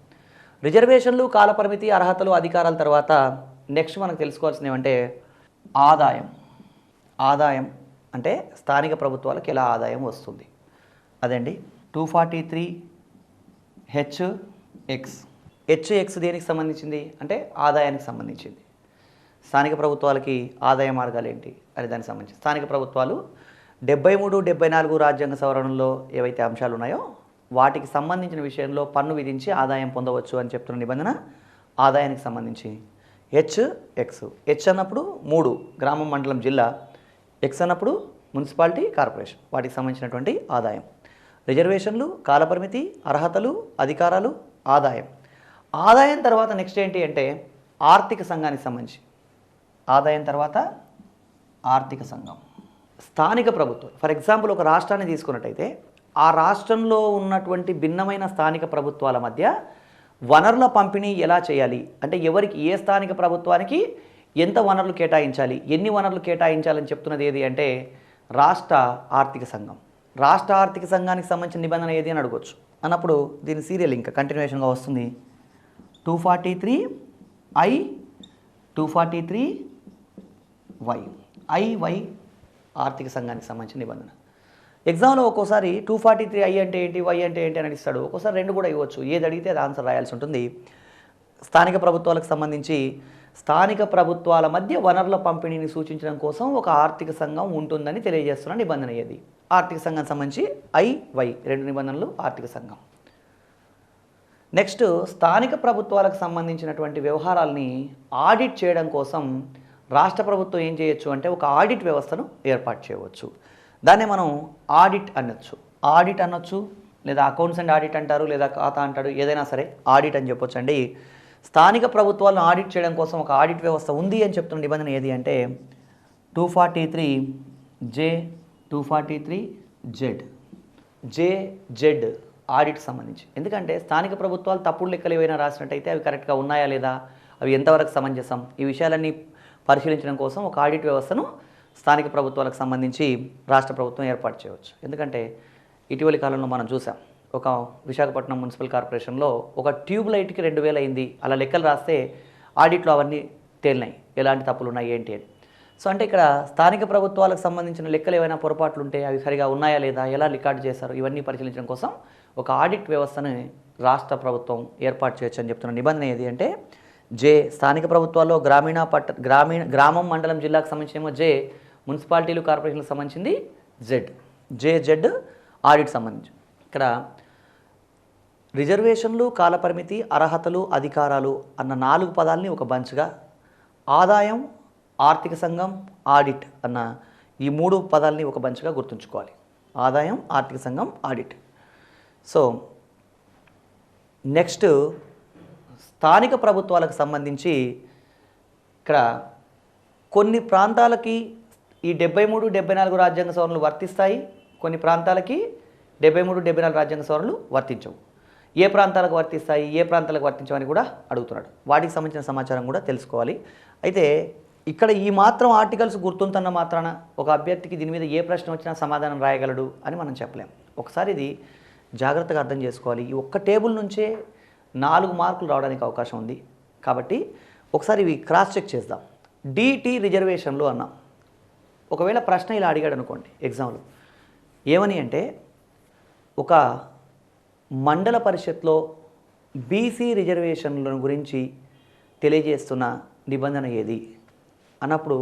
S1: రిజర్వేషన్లు, కాలపరిమితి, అర్హతలు, అధికారాల తర్వాత నెక్స్ట్ మనకు తెలుసుకోవాల్సినవి అంటే ఆదాయం. ఆదాయం అంటే స్థానిక ప్రభుత్వాలకు ఎలా ఆదాయం వస్తుంది అదండి. 243HX. హెచ్ఎక్స్ దేనికి సంబంధించింది అంటే ఆదాయానికి సంబంధించింది. స్థానిక ప్రభుత్వాలకి ఆదాయ మార్గాలు ఏంటి అని దానికి సంబంధించి స్థానిక ప్రభుత్వాలు 73, 74 రాజ్యాంగ సవరణలో ఏవైతే అంశాలు ఉన్నాయో వాటికి సంబంధించిన విషయంలో పన్ను విధించి ఆదాయం పొందవచ్చు అని చెప్తున్న నిబంధన ఆదాయానికి సంబంధించి హెచ్ఎక్స్. హెచ్ అన్నప్పుడు 3 గ్రామం, మండలం, జిల్లా. ఎక్స్ అన్నప్పుడు మున్సిపాలిటీ, కార్పొరేషన్ వాటికి సంబంధించినటువంటి ఆదాయం. రిజర్వేషన్లు, కాలపరిమితి, అర్హతలు, అధికారాలు, ఆదాయం. ఆదాయం తర్వాత నెక్స్ట్ ఏంటి అంటే ఆర్థిక సంఘానికి సంబంధించి. ఆదాయం తర్వాత ఆర్థిక సంఘం. స్థానిక ప్రభుత్వం ఫర్ ఎగ్జాంపుల్ ఒక రాష్ట్రాన్ని తీసుకున్నట్టయితే ఆ రాష్ట్రంలో ఉన్నటువంటి భిన్నమైన స్థానిక ప్రభుత్వాల మధ్య వనరుల పంపిణీ ఎలా చేయాలి, అంటే ఎవరికి ఏ స్థానిక ప్రభుత్వానికి ఎంత వనరులు కేటాయించాలి, ఎన్ని వనరులు కేటాయించాలని చెప్తున్నది ఏది అంటే రాష్ట్ర ఆర్థిక సంఘం. రాష్ట్ర ఆర్థిక సంఘానికి సంబంధించిన నిబంధన ఏది అని అడగవచ్చు. అన్నప్పుడు దీని సీరియల్ ఇంకా కంటిన్యూషన్గా వస్తుంది. 243I 243Y IY ఆర్థిక సంఘానికి సంబంధించిన నిబంధన. ఎగ్జామ్లో ఒక్కోసారి 243I అంటే ఏంటి, వై అంటే ఏంటి అని అడిస్తాడు. ఒక్కోసారి రెండు కూడా ఇవ్వచ్చు. ఏది అడిగితే అది ఆన్సర్ రాయాల్సి ఉంటుంది. స్థానిక ప్రభుత్వాలకు సంబంధించి స్థానిక ప్రభుత్వాల మధ్య వనరుల పంపిణీని సూచించడం కోసం ఒక ఆర్థిక సంఘం ఉంటుందని తెలియజేస్తున్న నిబంధన ఏది? ఆర్థిక సంఘానికి సంబంధించి IY రెండు నిబంధనలు ఆర్థిక సంఘం. నెక్స్ట్, స్థానిక ప్రభుత్వాలకు సంబంధించినటువంటి వ్యవహారాల్ని ఆడిట్ చేయడం కోసం రాష్ట్ర ప్రభుత్వం ఏం చేయొచ్చు అంటే ఒక ఆడిట్ వ్యవస్థను ఏర్పాటు చేయవచ్చు. దాన్నే మనం ఆడిట్ అనొచ్చు, లేదా అకౌంట్స్ అండ్ ఆడిట్ అంటారు, లేదా ఖాతా అంటారు, ఏదైనా సరే ఆడిట్ అని చెప్పొచ్చు అండి. స్థానిక ప్రభుత్వాలను ఆడిట్ చేయడం కోసం ఒక ఆడిట్ వ్యవస్థ ఉంది అని చెప్తున్న నిబంధన ఏది అంటే 243J 243Z ఆడిట్ సంబంధించి. ఎందుకంటే స్థానిక ప్రభుత్వాలు తప్పుడు లెక్కలు ఏవైనా రాసినట్టయితే అవి కరెక్ట్గా ఉన్నాయా లేదా, అవి ఎంతవరకు సమంజసం, ఈ విషయాలన్నీ పరిశీలించడం కోసం ఒక ఆడిట్ వ్యవస్థను స్థానిక ప్రభుత్వాలకు సంబంధించి రాష్ట్ర ప్రభుత్వం ఏర్పాటు చేయవచ్చు. ఎందుకంటే ఇటీవలి కాలంలో మనం చూసాం, ఒక విశాఖపట్నం మున్సిపల్ కార్పొరేషన్లో ఒక ట్యూబ్ లైట్కి 2000 అయింది. అలా లెక్కలు రాస్తే ఆడిట్లో అవన్నీ తేలినాయి, ఎలాంటి తప్పులు ఉన్నాయి ఏంటి అని. సో అంటే ఇక్కడ స్థానిక ప్రభుత్వాలకు సంబంధించిన లెక్కలు ఏమైనా పొరపాట్లు ఉంటే అవి సరిగా ఉన్నాయా లేదా, ఎలా రికార్డు చేశారు, ఇవన్నీ పరిశీలించడం కోసం ఒక ఆడిట్ వ్యవస్థను రాష్ట్ర ప్రభుత్వం ఏర్పాటు చేయొచ్చు అని చెప్తున్న నిబంధన ఏది అంటే జే. స్థానిక ప్రభుత్వాల్లో గ్రామం మండలం జిల్లాకు సంబంధించినేమో జే, మున్సిపాలిటీలు కార్పొరేషన్లకు సంబంధించింది జెడ్ ఆడిట్ సంబంధించి. ఇక్కడ రిజర్వేషన్లు, కాలపరిమితి, అర్హతలు, అధికారాలు అన్న 4 పదాలని ఒక బంచ్గా, ఆదాయం, ఆర్థిక సంఘం, ఆడిట్ అన్న ఈ 3 పదాలని ఒక బంచ్గా గుర్తుంచుకోవాలి. ఆదాయం, ఆర్థిక సంఘం, ఆడిట్. సో నెక్స్ట్, స్థానిక ప్రభుత్వాలకు సంబంధించి ఇక్కడ కొన్ని ప్రాంతాలకి ఈ 73, 74 రాజ్యాంగ సవరణలు వర్తిస్తాయి, కొన్ని ప్రాంతాలకి 73, 74 రాజ్యాంగ సవరణలు వర్తించవు. ఏ ప్రాంతాలకు వర్తిస్తాయి, ఏ ప్రాంతాలకు వర్తించవని కూడా అడుగుతున్నాడు. వాటికి సంబంధించిన సమాచారం కూడా తెలుసుకోవాలి. అయితే ఇక్కడ ఈ మాత్రం ఆర్టికల్స్ గుర్తుంటున్న మాత్రాన ఒక అభ్యర్థికి దీని మీద ఏ ప్రశ్న వచ్చినా సమాధానం రాయగలడు అని మనం చెప్పలేం. ఒకసారి ఇది జాగ్రత్తగా అర్థం చేసుకోవాలి. ఈ ఒక్క టేబుల్ నుంచే 4 మార్కులు రావడానికి అవకాశం ఉంది. కాబట్టి ఒకసారి ఇవి క్రాస్ చెక్ చేద్దాం. DT రిజర్వేషన్లు అన్నాం. ఒకవేళ ప్రశ్న ఇలా అడిగాడు అనుకోండి ఎగ్జామ్లో, ఏమని అంటే ఒక మండల పరిషత్లో బీసీ రిజర్వేషన్ల గురించి తెలియజేస్తున్న నిబంధన ఏది అన్నప్పుడు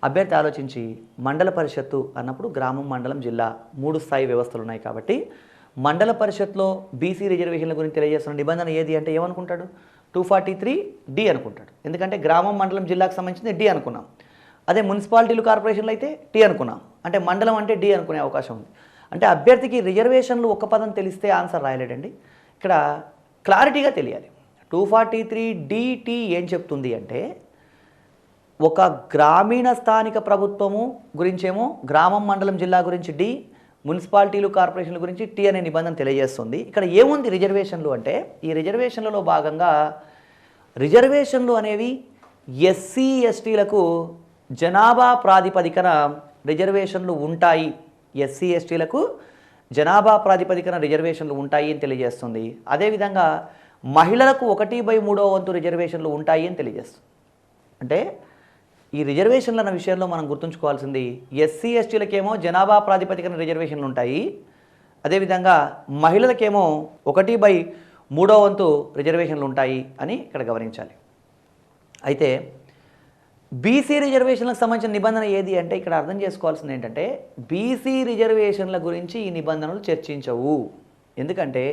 S1: అభ్యర్థి ఆలోచించి మండల పరిషత్తు అన్నప్పుడు గ్రామం, మండలం, జిల్లా 3 స్థాయి వ్యవస్థలు ఉన్నాయి. కాబట్టి మండల పరిషత్లో బీసీ రిజర్వేషన్ల గురించి తెలియజేస్తున్న నిబంధన ఏది అంటే ఏమనుకుంటాడు? 243D అనుకుంటాడు. ఎందుకంటే గ్రామం, మండలం, జిల్లాకు సంబంధించింది D అనుకున్నాం. అదే మున్సిపాలిటీలు, కార్పొరేషన్లు అయితే T అనుకున్నాం. అంటే మండలం అంటే D అనుకునే అవకాశం ఉంది. అంటే అభ్యర్థికి రిజర్వేషన్లు ఒక్క పదం తెలిస్తే ఆన్సర్ రాయలేడండి. ఇక్కడ క్లారిటీగా తెలియాలి. 243DT ఏం చెప్తుంది అంటే ఒక గ్రామీణ స్థానిక ప్రభుత్వము గురించేమో గ్రామం, మండలం, జిల్లా గురించి D, మున్సిపాలిటీలు, కార్పొరేషన్ల గురించి T అనే నిబంధన తెలియజేస్తుంది. ఇక్కడ ఏముంది రిజర్వేషన్లు అంటే ఈ రిజర్వేషన్లలో భాగంగా రిజర్వేషన్లు అనేవి ఎస్సీ ఎస్టీలకు జనాభా ప్రాతిపదికన రిజర్వేషన్లు ఉంటాయి. ఎస్సీ ఎస్టీలకు జనాభా ప్రాతిపదికన రిజర్వేషన్లు ఉంటాయి అని తెలియజేస్తుంది. అదేవిధంగా మహిళలకు 1/3 వంతు రిజర్వేషన్లు ఉంటాయి అని తెలియజేస్తుంది. అంటే ఈ రిజర్వేషన్ల అన్న విషయంలో మనం గుర్తుంచుకోవాల్సింది ఎస్సీ ఎస్టీలకేమో జనాభా ప్రాతిపదికన రిజర్వేషన్లు ఉంటాయి, అదేవిధంగా మహిళలకేమో 1/3 వంతు రిజర్వేషన్లు ఉంటాయి అని ఇక్కడ గమనించాలి. అయితే బీసీ రిజర్వేషన్లకు సంబంధించిన నిబంధన ఏది అంటే ఇక్కడ అర్థం చేసుకోవాల్సింది ఏంటంటే బీసీ రిజర్వేషన్ల గురించి ఈ నిబంధనలు చర్చించవు. ఎందుకంటే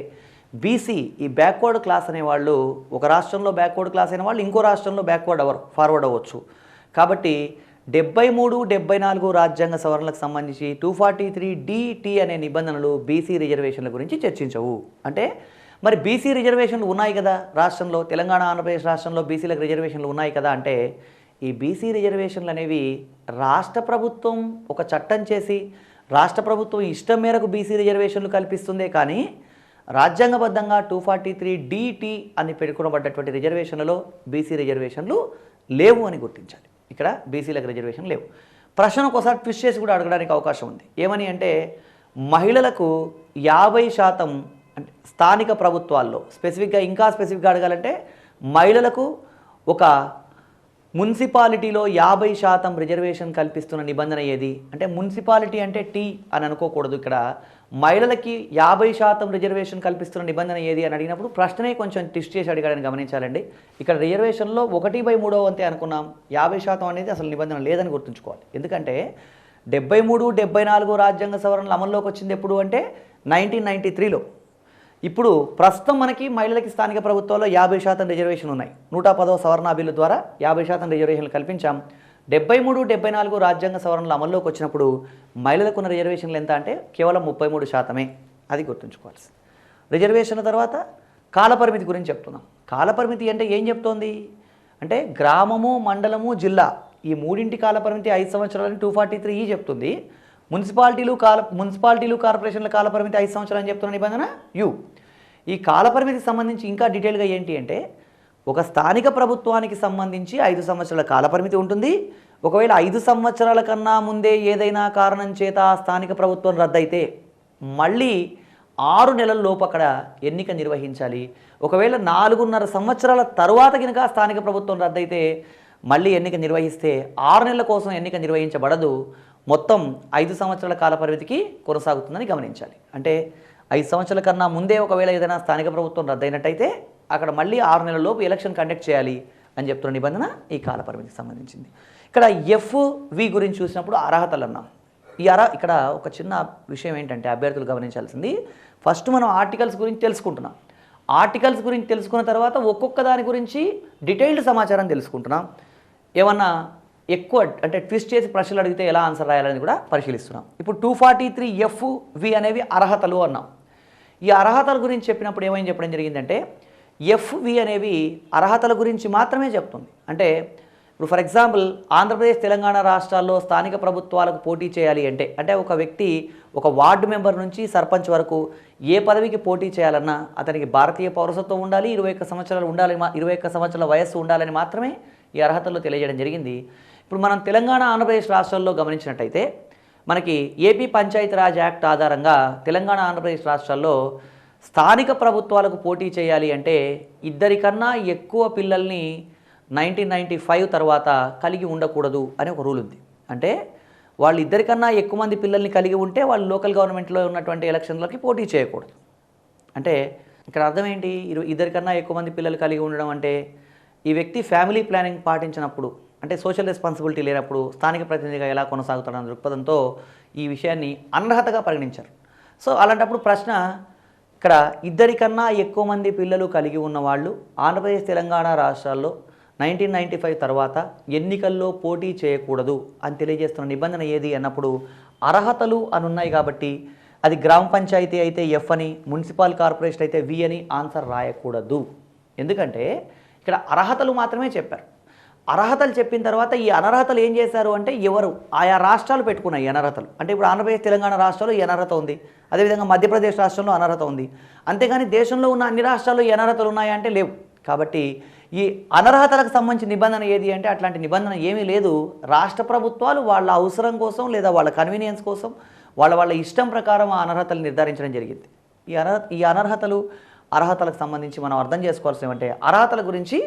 S1: బీసీ ఈ బ్యాక్వర్డ్ క్లాస్ అనేవాళ్ళు ఒక రాష్ట్రంలో బ్యాక్వర్డ్ క్లాస్ అయిన వాళ్ళు ఇంకో రాష్ట్రంలో ఫార్వర్డ్ అవ్వచ్చు. కాబట్టి 73, 74 రాజ్యాంగ సవరణలకు సంబంధించి 243DT అనే నిబంధనలు బీసీ రిజర్వేషన్ల గురించి చర్చించవు. అంటే మరి బీసీ రిజర్వేషన్లు ఉన్నాయి కదా రాష్ట్రంలో, తెలంగాణ, ఆంధ్రప్రదేశ్ రాష్ట్రంలో బీసీలకు రిజర్వేషన్లు ఉన్నాయి కదా అంటే ఈ బీసీ రిజర్వేషన్లు అనేవి రాష్ట్ర ప్రభుత్వం ఒక చట్టం చేసి రాష్ట్ర ప్రభుత్వం ఇష్టం మేరకు బీసీ రిజర్వేషన్లు కల్పిస్తుందే కానీ రాజ్యాంగబద్ధంగా 243 DT అని పేర్కొనబడ్డటువంటి రిజర్వేషన్లలో బీసీ రిజర్వేషన్లు లేవు అని గుర్తించాలి. ఇక్కడ బీసీలకు రిజర్వేషన్ లేవు. ప్రశ్న ఒకసారి ట్విస్ట్ చేసి కూడా అడగడానికి అవకాశం ఉంది. ఏమని అంటే మహిళలకు 50% అంటే స్థానిక ప్రభుత్వాల్లో ఇంకా స్పెసిఫిక్గా అడగాలంటే మహిళలకు ఒక మున్సిపాలిటీలో 50% రిజర్వేషన్ కల్పిస్తున్న నిబంధన ఏది అంటే మున్సిపాలిటీ అంటే టీ అని అనుకోకూడదు. ఇక్కడ మహిళలకి 50% రిజర్వేషన్ కల్పిస్తున్న నిబంధన ఏది అని అడిగినప్పుడు ప్రశ్నే కొంచెం ట్విస్ట్ చేసి అడిగాడని గమనించాలండి. ఇక్కడ రిజర్వేషన్లో 1/3 వంతే అనుకున్నాం, 50% అనేది అసలు నిబంధన లేదని గుర్తుంచుకోవాలి. ఎందుకంటే 73, 74 రాజ్యాంగ సవరణలు అమల్లోకి వచ్చింది ఎప్పుడు అంటే 1993లో. ఇప్పుడు ప్రస్తుతం మనకి మహిళలకి స్థానిక ప్రభుత్వాల్లో 50% రిజర్వేషన్ ఉన్నాయి. 110వ సవరణ బిల్లు ద్వారా 50% రిజర్వేషన్లు కల్పించాం. 73, 74 రాజ్యాంగ సవరణలు అమల్లోకి వచ్చినప్పుడు మహిళలకు ఉన్న రిజర్వేషన్లు ఎంత అంటే కేవలం 33%. అది గుర్తుంచుకోవాల్సి. రిజర్వేషన్ల తర్వాత కాలపరిమితి గురించి చెప్తున్నాం. కాలపరిమితి అంటే ఏం చెప్తోంది అంటే గ్రామము, మండలము, జిల్లా ఈ మూడింటి కాలపరిమితి 5 సంవత్సరాలని 243 చెప్తుంది. మున్సిపాలిటీలు కార్పొరేషన్ల కాలపరిమితి 5 సంవత్సరాలు అని చెప్తున్న నిబంధన యు. ఈ కాలపరిమితికి సంబంధించి ఇంకా డీటెయిల్గా ఏంటి అంటే ఒక స్థానిక ప్రభుత్వానికి సంబంధించి 5 సంవత్సరాల కాలపరిమితి ఉంటుంది. ఒకవేళ 5 సంవత్సరాల కన్నా ముందే ఏదైనా కారణం చేత ఆ స్థానిక ప్రభుత్వం రద్దయితే మళ్ళీ 6 నెలల లోపు అక్కడ ఎన్నిక నిర్వహించాలి. ఒకవేళ 4.5 సంవత్సరాల తరువాత కనుక స్థానిక ప్రభుత్వం రద్దయితే మళ్ళీ ఎన్నిక నిర్వహిస్తే 6 నెలల కోసం ఎన్నిక నిర్వహించబడదు. మొత్తం 5 సంవత్సరాల కాల పరిమితికి కొనసాగుతుందని గమనించాలి. అంటే 5 సంవత్సరాల కన్నా ముందే ఒకవేళ ఏదైనా స్థానిక ప్రభుత్వం రద్దయినట్టయితే అక్కడ మళ్ళీ 6 నెలల లోపు ఎలక్షన్ కండక్ట్ చేయాలి అని చెప్తున్న నిబంధన ఈ కాల పరిమితికి సంబంధించింది. ఇక్కడ FV గురించి చూసినప్పుడు అర్హతలు అన్నాం. ఇక్కడ ఒక చిన్న విషయం ఏంటంటే అభ్యర్థులు గమనించాల్సింది, ఫస్ట్ మనం ఆర్టికల్స్ గురించి తెలుసుకుంటున్నాం. ఆర్టికల్స్ గురించి తెలుసుకున్న తర్వాత ఒక్కొక్క దాని గురించి డీటెయిల్డ్ సమాచారం తెలుసుకుంటున్నాం. ఏమన్నా ఎక్కువ అంటే ట్విస్ట్ చేసి ప్రశ్నలు అడిగితే ఎలా ఆన్సర్ రాయాలని కూడా పరిశీలిస్తున్నాం. ఇప్పుడు 243 FV అనేవి అర్హతలు అన్నాం. ఈ అర్హతల గురించి చెప్పినప్పుడు ఏమైంది చెప్పడం జరిగిందంటే FV అనేవి అర్హతల గురించి మాత్రమే చెప్తుంది. అంటే ఇప్పుడు ఫర్ ఎగ్జాంపుల్ ఆంధ్రప్రదేశ్, తెలంగాణ రాష్ట్రాల్లో స్థానిక ప్రభుత్వాలకు పోటీ చేయాలి అంటే ఒక వ్యక్తి ఒక వార్డు మెంబర్ నుంచి సర్పంచ్ వరకు ఏ పదవికి పోటీ చేయాలన్నా అతనికి భారతీయ పౌరసత్వం ఉండాలి, 21 సంవత్సరాలు ఉండాలి, 21 సంవత్సరాల వయస్సు ఉండాలని మాత్రమే ఈ అర్హతల్లో తెలియజేయడం జరిగింది. ఇప్పుడు మనం తెలంగాణ, ఆంధ్రప్రదేశ్ రాష్ట్రాల్లో గమనించినట్టయితే మనకి ఏపీ పంచాయతీరాజ్ యాక్ట్ ఆధారంగా తెలంగాణ, ఆంధ్రప్రదేశ్ రాష్ట్రాల్లో స్థానిక ప్రభుత్వాలకు పోటీ చేయాలి అంటే 2 కన్నా ఎక్కువ పిల్లల్ని 1995 తర్వాత కలిగి ఉండకూడదు అని ఒక రూల్ ఉంది. అంటే వాళ్ళు 2 కన్నా ఎక్కువ మంది పిల్లల్ని కలిగి ఉంటే వాళ్ళు లోకల్ గవర్నమెంట్లో ఉన్నటువంటి ఎలక్షన్లకి పోటీ చేయకూడదు. అంటే ఇక్కడ అర్థం ఏంటి, 2 కన్నా ఎక్కువ మంది పిల్లలు కలిగి ఉండడం అంటే ఈ వ్యక్తి ఫ్యామిలీ ప్లానింగ్ పాటించినప్పుడు అంటే సోషల్ రెస్పాన్సిబిలిటీ లేనప్పుడు స్థానిక ప్రతినిధిగా ఎలా కొనసాగుతాడన్న దృక్పథంతో ఈ విషయాన్ని అనర్హతగా పరిగణించారు. సో అలాంటప్పుడు ప్రశ్న ఇక్కడ 2 కన్నా ఎక్కువ మంది పిల్లలు కలిగి ఉన్న వాళ్ళు ఆంధ్రప్రదేశ్, తెలంగాణ రాష్ట్రాల్లో 1995 తర్వాత ఎన్నికల్లో పోటీ చేయకూడదు అని తెలియజేస్తున్న నిబంధన ఏది అన్నప్పుడు అర్హతలు అని ఉన్నాయి కాబట్టి అది గ్రామ పంచాయతీ అయితే F అని, మున్సిపల్ కార్పొరేషన్ అయితే V అని ఆన్సర్ రాయకూడదు. ఎందుకంటే ఇక్కడ అర్హతలు మాత్రమే చెప్పారు. అర్హతలు చెప్పిన తర్వాత ఈ అనర్హతలు ఏం చేశారు అంటే ఎవరు ఆయా రాష్ట్రాలు పెట్టుకున్నాయి అనర్హతలు. అంటే ఇప్పుడు ఆంధ్రప్రదేశ్, తెలంగాణ రాష్ట్రాల్లో ఈ అనర్హత ఉంది, అదేవిధంగా మధ్యప్రదేశ్ రాష్ట్రంలో అనర్హత ఉంది. అంతేగాని దేశంలో ఉన్న అన్ని రాష్ట్రాల్లో ఈ అనర్హతలు ఉన్నాయా అంటే లేవు. కాబట్టి ఈ అనర్హతలకు సంబంధించిన నిబంధన ఏది అంటే అట్లాంటి నిబంధన ఏమీ లేదు. రాష్ట్ర ప్రభుత్వాలు వాళ్ళ అవసరం కోసం లేదా వాళ్ళ కన్వీనియన్స్ కోసం వాళ్ళ ఇష్టం ప్రకారం ఆ అనర్హతలు నిర్ధారించడం జరిగింది. ఈ అర్హతలకు సంబంధించి మనం అర్థం చేసుకోవాల్సిన ఏమంటే అర్హతల గురించి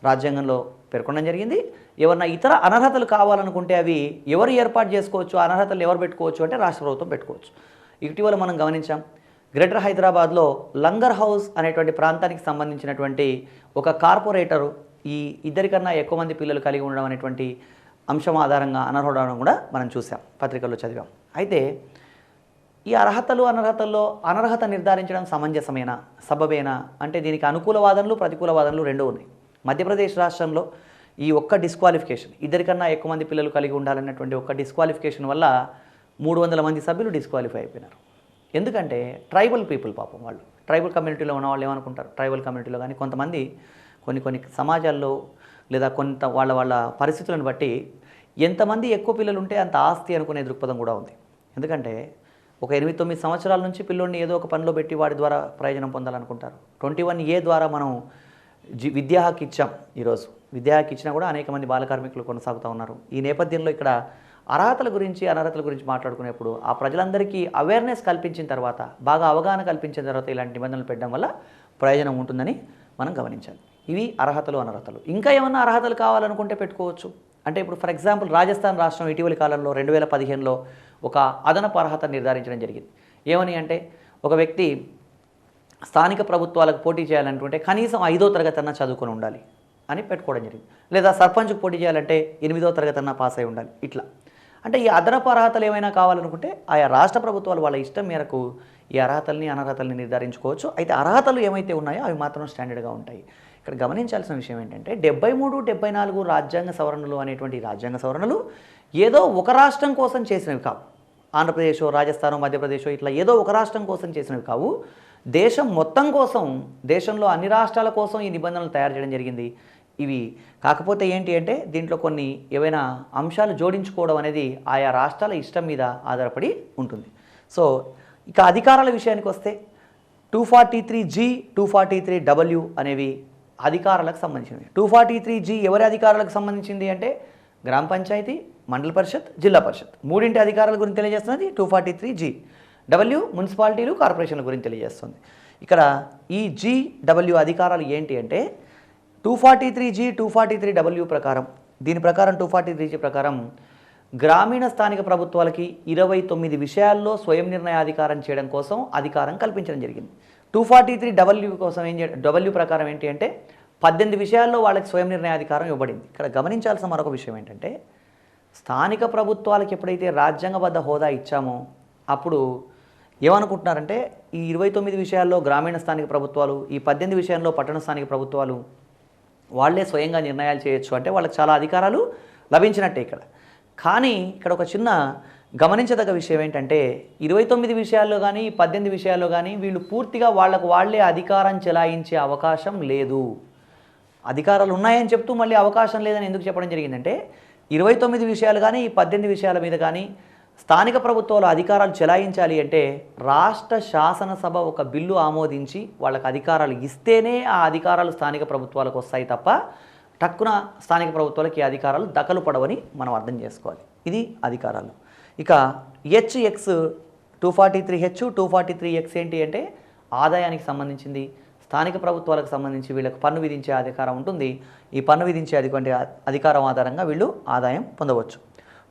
S1: రాజ్యాంగంలో పేర్కొనడం జరిగింది. ఏమన్నా ఇతర అనర్హతలు కావాలనుకుంటే అవి ఎవరు ఏర్పాటు చేసుకోవచ్చు, అనర్హతలు ఎవరు పెట్టుకోవచ్చు అంటే రాష్ట్ర ప్రభుత్వం పెట్టుకోవచ్చు. ఇటీవల మనం గమనించాం, గ్రేటర్ హైదరాబాద్లో లంగర్ హౌస్ అనేటువంటి ప్రాంతానికి సంబంధించినటువంటి ఒక కార్పొరేటరు ఈ 2 కన్నా ఎక్కువ మంది పిల్లలు కలిగి ఉండడం అనేటువంటి అంశం ఆధారంగా అనర్హుడవడం కూడా మనం చూసాం, పత్రికల్లో చదివాం. అయితే ఈ అర్హతలు అనర్హతల్లో అనర్హత నిర్ధారించడం సమంజసమేనా, సబబేనా అంటే దీనికి అనుకూల వాదనలు, ప్రతికూల వాదనలు రెండూ ఉన్నాయి. మధ్యప్రదేశ్ రాష్ట్రంలో ఈ ఒక్క డిస్క్వాలిఫికేషన్ 2 కన్నా ఎక్కువ మంది పిల్లలు కలిగి ఉండాలన్నటువంటి ఒక్క డిస్క్వాలిఫికేషన్ వల్ల 300 మంది సభ్యులు డిస్క్వాలిఫై అయిపోయినారు. ఎందుకంటే ట్రైబల్ పీపుల్, పాపం వాళ్ళు ట్రైబల్ కమ్యూనిటీలో ఉన్న వాళ్ళు ఏమనుకుంటారు, ట్రైబల్ కమ్యూనిటీలో కానీ కొంతమంది కొన్ని సమాజాల్లో లేదా కొంత వాళ్ళ పరిస్థితులను బట్టి ఎంతమంది ఎక్కువ పిల్లలు ఉంటే అంత ఆస్తి అనుకునే దృక్పథం కూడా ఉంది. ఎందుకంటే ఒక 8-9 సంవత్సరాల నుంచి పిల్లోడిని ఏదో ఒక పనిలో పెట్టి వాడి ద్వారా ప్రయోజనం పొందాలనుకుంటారు. 21A ద్వారా మనం విద్యా హక్కు ఇచ్చాం. ఈరోజు విద్యా హక్కు ఇచ్చినా కూడా అనేక మంది బాల కార్మికులు కొనసాగుతూ ఉన్నారు. ఈ నేపథ్యంలో ఇక్కడ అర్హతల గురించి అనర్హతల గురించి మాట్లాడుకునేప్పుడు ఆ ప్రజలందరికీ అవేర్నెస్ కల్పించిన తర్వాత, బాగా అవగాహన కల్పించిన తర్వాత ఇలాంటి నిబంధనలు పెట్టడం వల్ల ప్రయోజనం ఉంటుందని మనం గమనించాలి. ఇవి అర్హతలు అనర్హతలు. ఇంకా ఏమన్నా అర్హతలు కావాలనుకుంటే పెట్టుకోవచ్చు. అంటే ఇప్పుడు ఫర్ ఎగ్జాంపుల్ రాజస్థాన్ రాష్ట్రం ఇటీవలి కాలంలో 2015లో ఒక అదనపు అర్హత నిర్ధారించడం జరిగింది. ఏమని అంటే ఒక వ్యక్తి స్థానిక ప్రభుత్వాలకు పోటీ చేయాలనుకుంటే కనీసం 5వ తరగతి అన్నా చదువుకొని ఉండాలి అని పెట్టుకోవడం జరిగింది. లేదా సర్పంచ్కి పోటీ చేయాలంటే 8వ తరగతి అన్నా పాస్ అయి ఉండాలి. ఇట్లా అంటే ఈ అదనపు అర్హతలు ఏమైనా కావాలనుకుంటే ఆయా రాష్ట్ర ప్రభుత్వాలు వాళ్ళ ఇష్టం మేరకు ఈ అర్హతల్ని అనర్హతల్ని నిర్ధారించుకోవచ్చు. అయితే అర్హతలు ఏమైతే ఉన్నాయో అవి మాత్రం స్టాండర్డ్గా ఉంటాయి. ఇక్కడ గమనించాల్సిన విషయం ఏంటంటే 73, 74 రాజ్యాంగ సవరణలు అనేటువంటి రాజ్యాంగ సవరణలు ఏదో ఒక రాష్ట్రం కోసం చేసినవి కావు. ఆంధ్రప్రదేశ్, రాజస్థాన్, మధ్యప్రదేశ్ ఇట్లా ఏదో ఒక రాష్ట్రం కోసం చేసినవి కావు. దేశం మొత్తం కోసం, దేశంలో అన్ని రాష్ట్రాల కోసం ఈ నిబంధనలు తయారు చేయడం జరిగింది. ఇవి కాకపోతే ఏంటి అంటే దీంట్లో కొన్ని ఏవైనా అంశాలు జోడించుకోవడం అనేది ఆయా రాష్ట్రాల ఇష్టం మీద ఆధారపడి ఉంటుంది. సో ఇక అధికారాల విషయానికి వస్తే 243G, 243W అనేవి అధికారాలకు సంబంధించినవి. 243G ఎవరి అధికారాలకు సంబంధించింది అంటే గ్రామ పంచాయతీ, మండల పరిషత్, జిల్లా పరిషత్ మూడింటి అధికారాల గురించి తెలియజేస్తున్నది 243G. W మున్సిపాలిటీలు, కార్పొరేషన్ల గురించి తెలియజేస్తుంది. ఇక్కడ ఈ GW అధికారాలు ఏంటి అంటే 243G, 243W ప్రకారం, దీని ప్రకారం 243G ప్రకారం గ్రామీణ స్థానిక ప్రభుత్వాలకి 29 విషయాల్లో స్వయం నిర్ణయాధికారం చేయడం కోసం అధికారం కల్పించడం జరిగింది. 243W కోసం W ప్రకారం ఏంటి అంటే 18 విషయాల్లో వాళ్ళకి స్వయం నిర్ణయాధికారం ఇవ్వబడింది. ఇక్కడ గమనించాల్సిన మరొక విషయం ఏంటంటే స్థానిక ప్రభుత్వాలకు ఎప్పుడైతే రాజ్యాంగబద్ధ హోదా ఇచ్చామో అప్పుడు ఏమనుకుంటున్నారంటే ఈ 29 విషయాల్లో గ్రామీణ స్థానిక ప్రభుత్వాలు, ఈ 18 విషయాల్లో పట్టణ స్థానిక ప్రభుత్వాలు వాళ్ళే స్వయంగా నిర్ణయాలు చేయొచ్చు అంటే వాళ్ళకి చాలా అధికారాలు లభించినట్టే ఇక్కడ. కానీ ఇక్కడ ఒక చిన్న గమనించదగ్గ విషయం ఏంటంటే 29 విషయాల్లో కానీ 18 విషయాల్లో కానీ వీళ్ళు పూర్తిగా వాళ్ళే అధికారం చెలాయించే అవకాశం లేదు. అధికారాలు ఉన్నాయని చెప్తూ మళ్ళీ అవకాశం లేదని ఎందుకు చెప్పడం జరిగిందంటే 29 విషయాలు కానీ ఈ 18 విషయాల మీద కానీ స్థానిక ప్రభుత్వాలు అధికారాలు చెలాయించాలి అంటే రాష్ట్ర శాసనసభ ఒక బిల్లు ఆమోదించి వాళ్ళకి అధికారాలు ఇస్తేనే ఆ అధికారాలు స్థానిక ప్రభుత్వాలకు వస్తాయి తప్ప టక్కున స్థానిక ప్రభుత్వాలకి అధికారాలు దఖలు పడవని మనం అర్థం చేసుకోవాలి. ఇది అధికారాలు. ఇక HX 243H, 243X ఏంటి అంటే ఆదాయానికి సంబంధించింది. స్థానిక ప్రభుత్వాలకు సంబంధించి వీళ్ళకి పన్ను విధించే అధికారం ఉంటుంది. ఈ పన్ను విధించే అధికారం ఆధారంగా వీళ్ళు ఆదాయం పొందవచ్చు.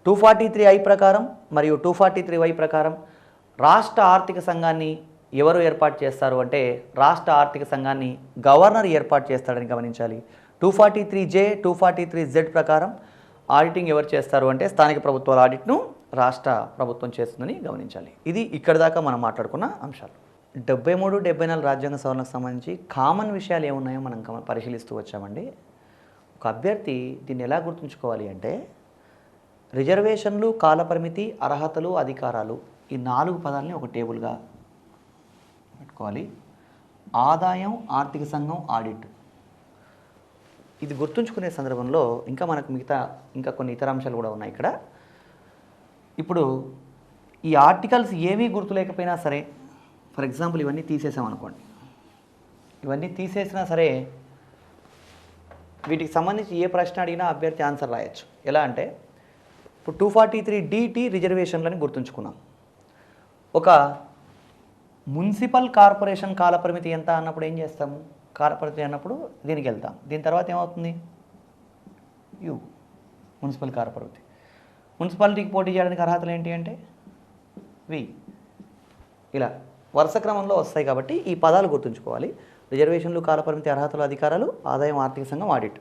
S1: 243I ప్రకారం మరియు 243Y ప్రకారం రాష్ట్ర ఆర్థిక సంఘాన్ని ఎవరు ఏర్పాటు చేస్తారు అంటే రాష్ట్ర ఆర్థిక సంఘాన్ని గవర్నర్ ఏర్పాటు చేస్తాడని గమనించాలి. 243J, 243Z ప్రకారం ఆడిటింగ్ ఎవరు చేస్తారు అంటే స్థానిక ప్రభుత్వాల ఆడిట్ను రాష్ట్ర ప్రభుత్వం చేస్తుందని గమనించాలి. ఇది ఇక్కడి దాకా మనం మాట్లాడుకున్న అంశాలు. 73, 74 రాజ్యాంగ సవరణకు సంబంధించి కామన్ విషయాలు ఏమున్నాయో మనం పరిశీలిస్తూ వచ్చామండి. ఒక అభ్యర్థి దీన్ని ఎలా గుర్తుంచుకోవాలి అంటే రిజర్వేషన్లు, కాలపరిమితి, అర్హతలు, అధికారాలు ఈ 4 పదాలని ఒక టేబుల్గా పెట్టుకోవాలి. ఆదాయం, ఆర్థిక సంఘం, ఆడిట్ ఇది గుర్తుంచుకునే సందర్భంలో ఇంకా మనకు ఇంకా కొన్ని ఇతర అంశాలు కూడా ఉన్నాయి ఇక్కడ. ఇప్పుడు ఈ ఆర్టికల్స్ ఏమీ గుర్తులేకపోయినా సరే, ఫర్ ఎగ్జాంపుల్ ఇవన్నీ తీసేసామనుకోండి, ఇవన్నీ తీసేసినా సరే వీటికి సంబంధించి ఏ ప్రశ్న అడిగినా అభ్యర్థి ఆన్సర్ రాయొచ్చు. ఎలా అంటే ఇప్పుడు 243DT రిజర్వేషన్లని గుర్తుంచుకున్నాం. ఒక మున్సిపల్ కార్పొరేషన్ కాలపరిమితి ఎంత అన్నప్పుడు ఏం చేస్తాము? కార్పొరేషన్ అన్నప్పుడు దీనికి వెళ్తాం. దీని తర్వాత ఏమవుతుంది? Municipal corporation. మున్సిపాలిటీకి పోటీ చేయడానికి అర్హతలు ఏంటి అంటే ఇలా వరుస క్రమంలో వస్తాయి. కాబట్టి ఈ పదాలు గుర్తుంచుకోవాలి. రిజర్వేషన్లు, కాలపరిమితి, అర్హతలు, అధికారాలు, ఆదాయం, ఆర్థిక సంఘం, ఆడిట్.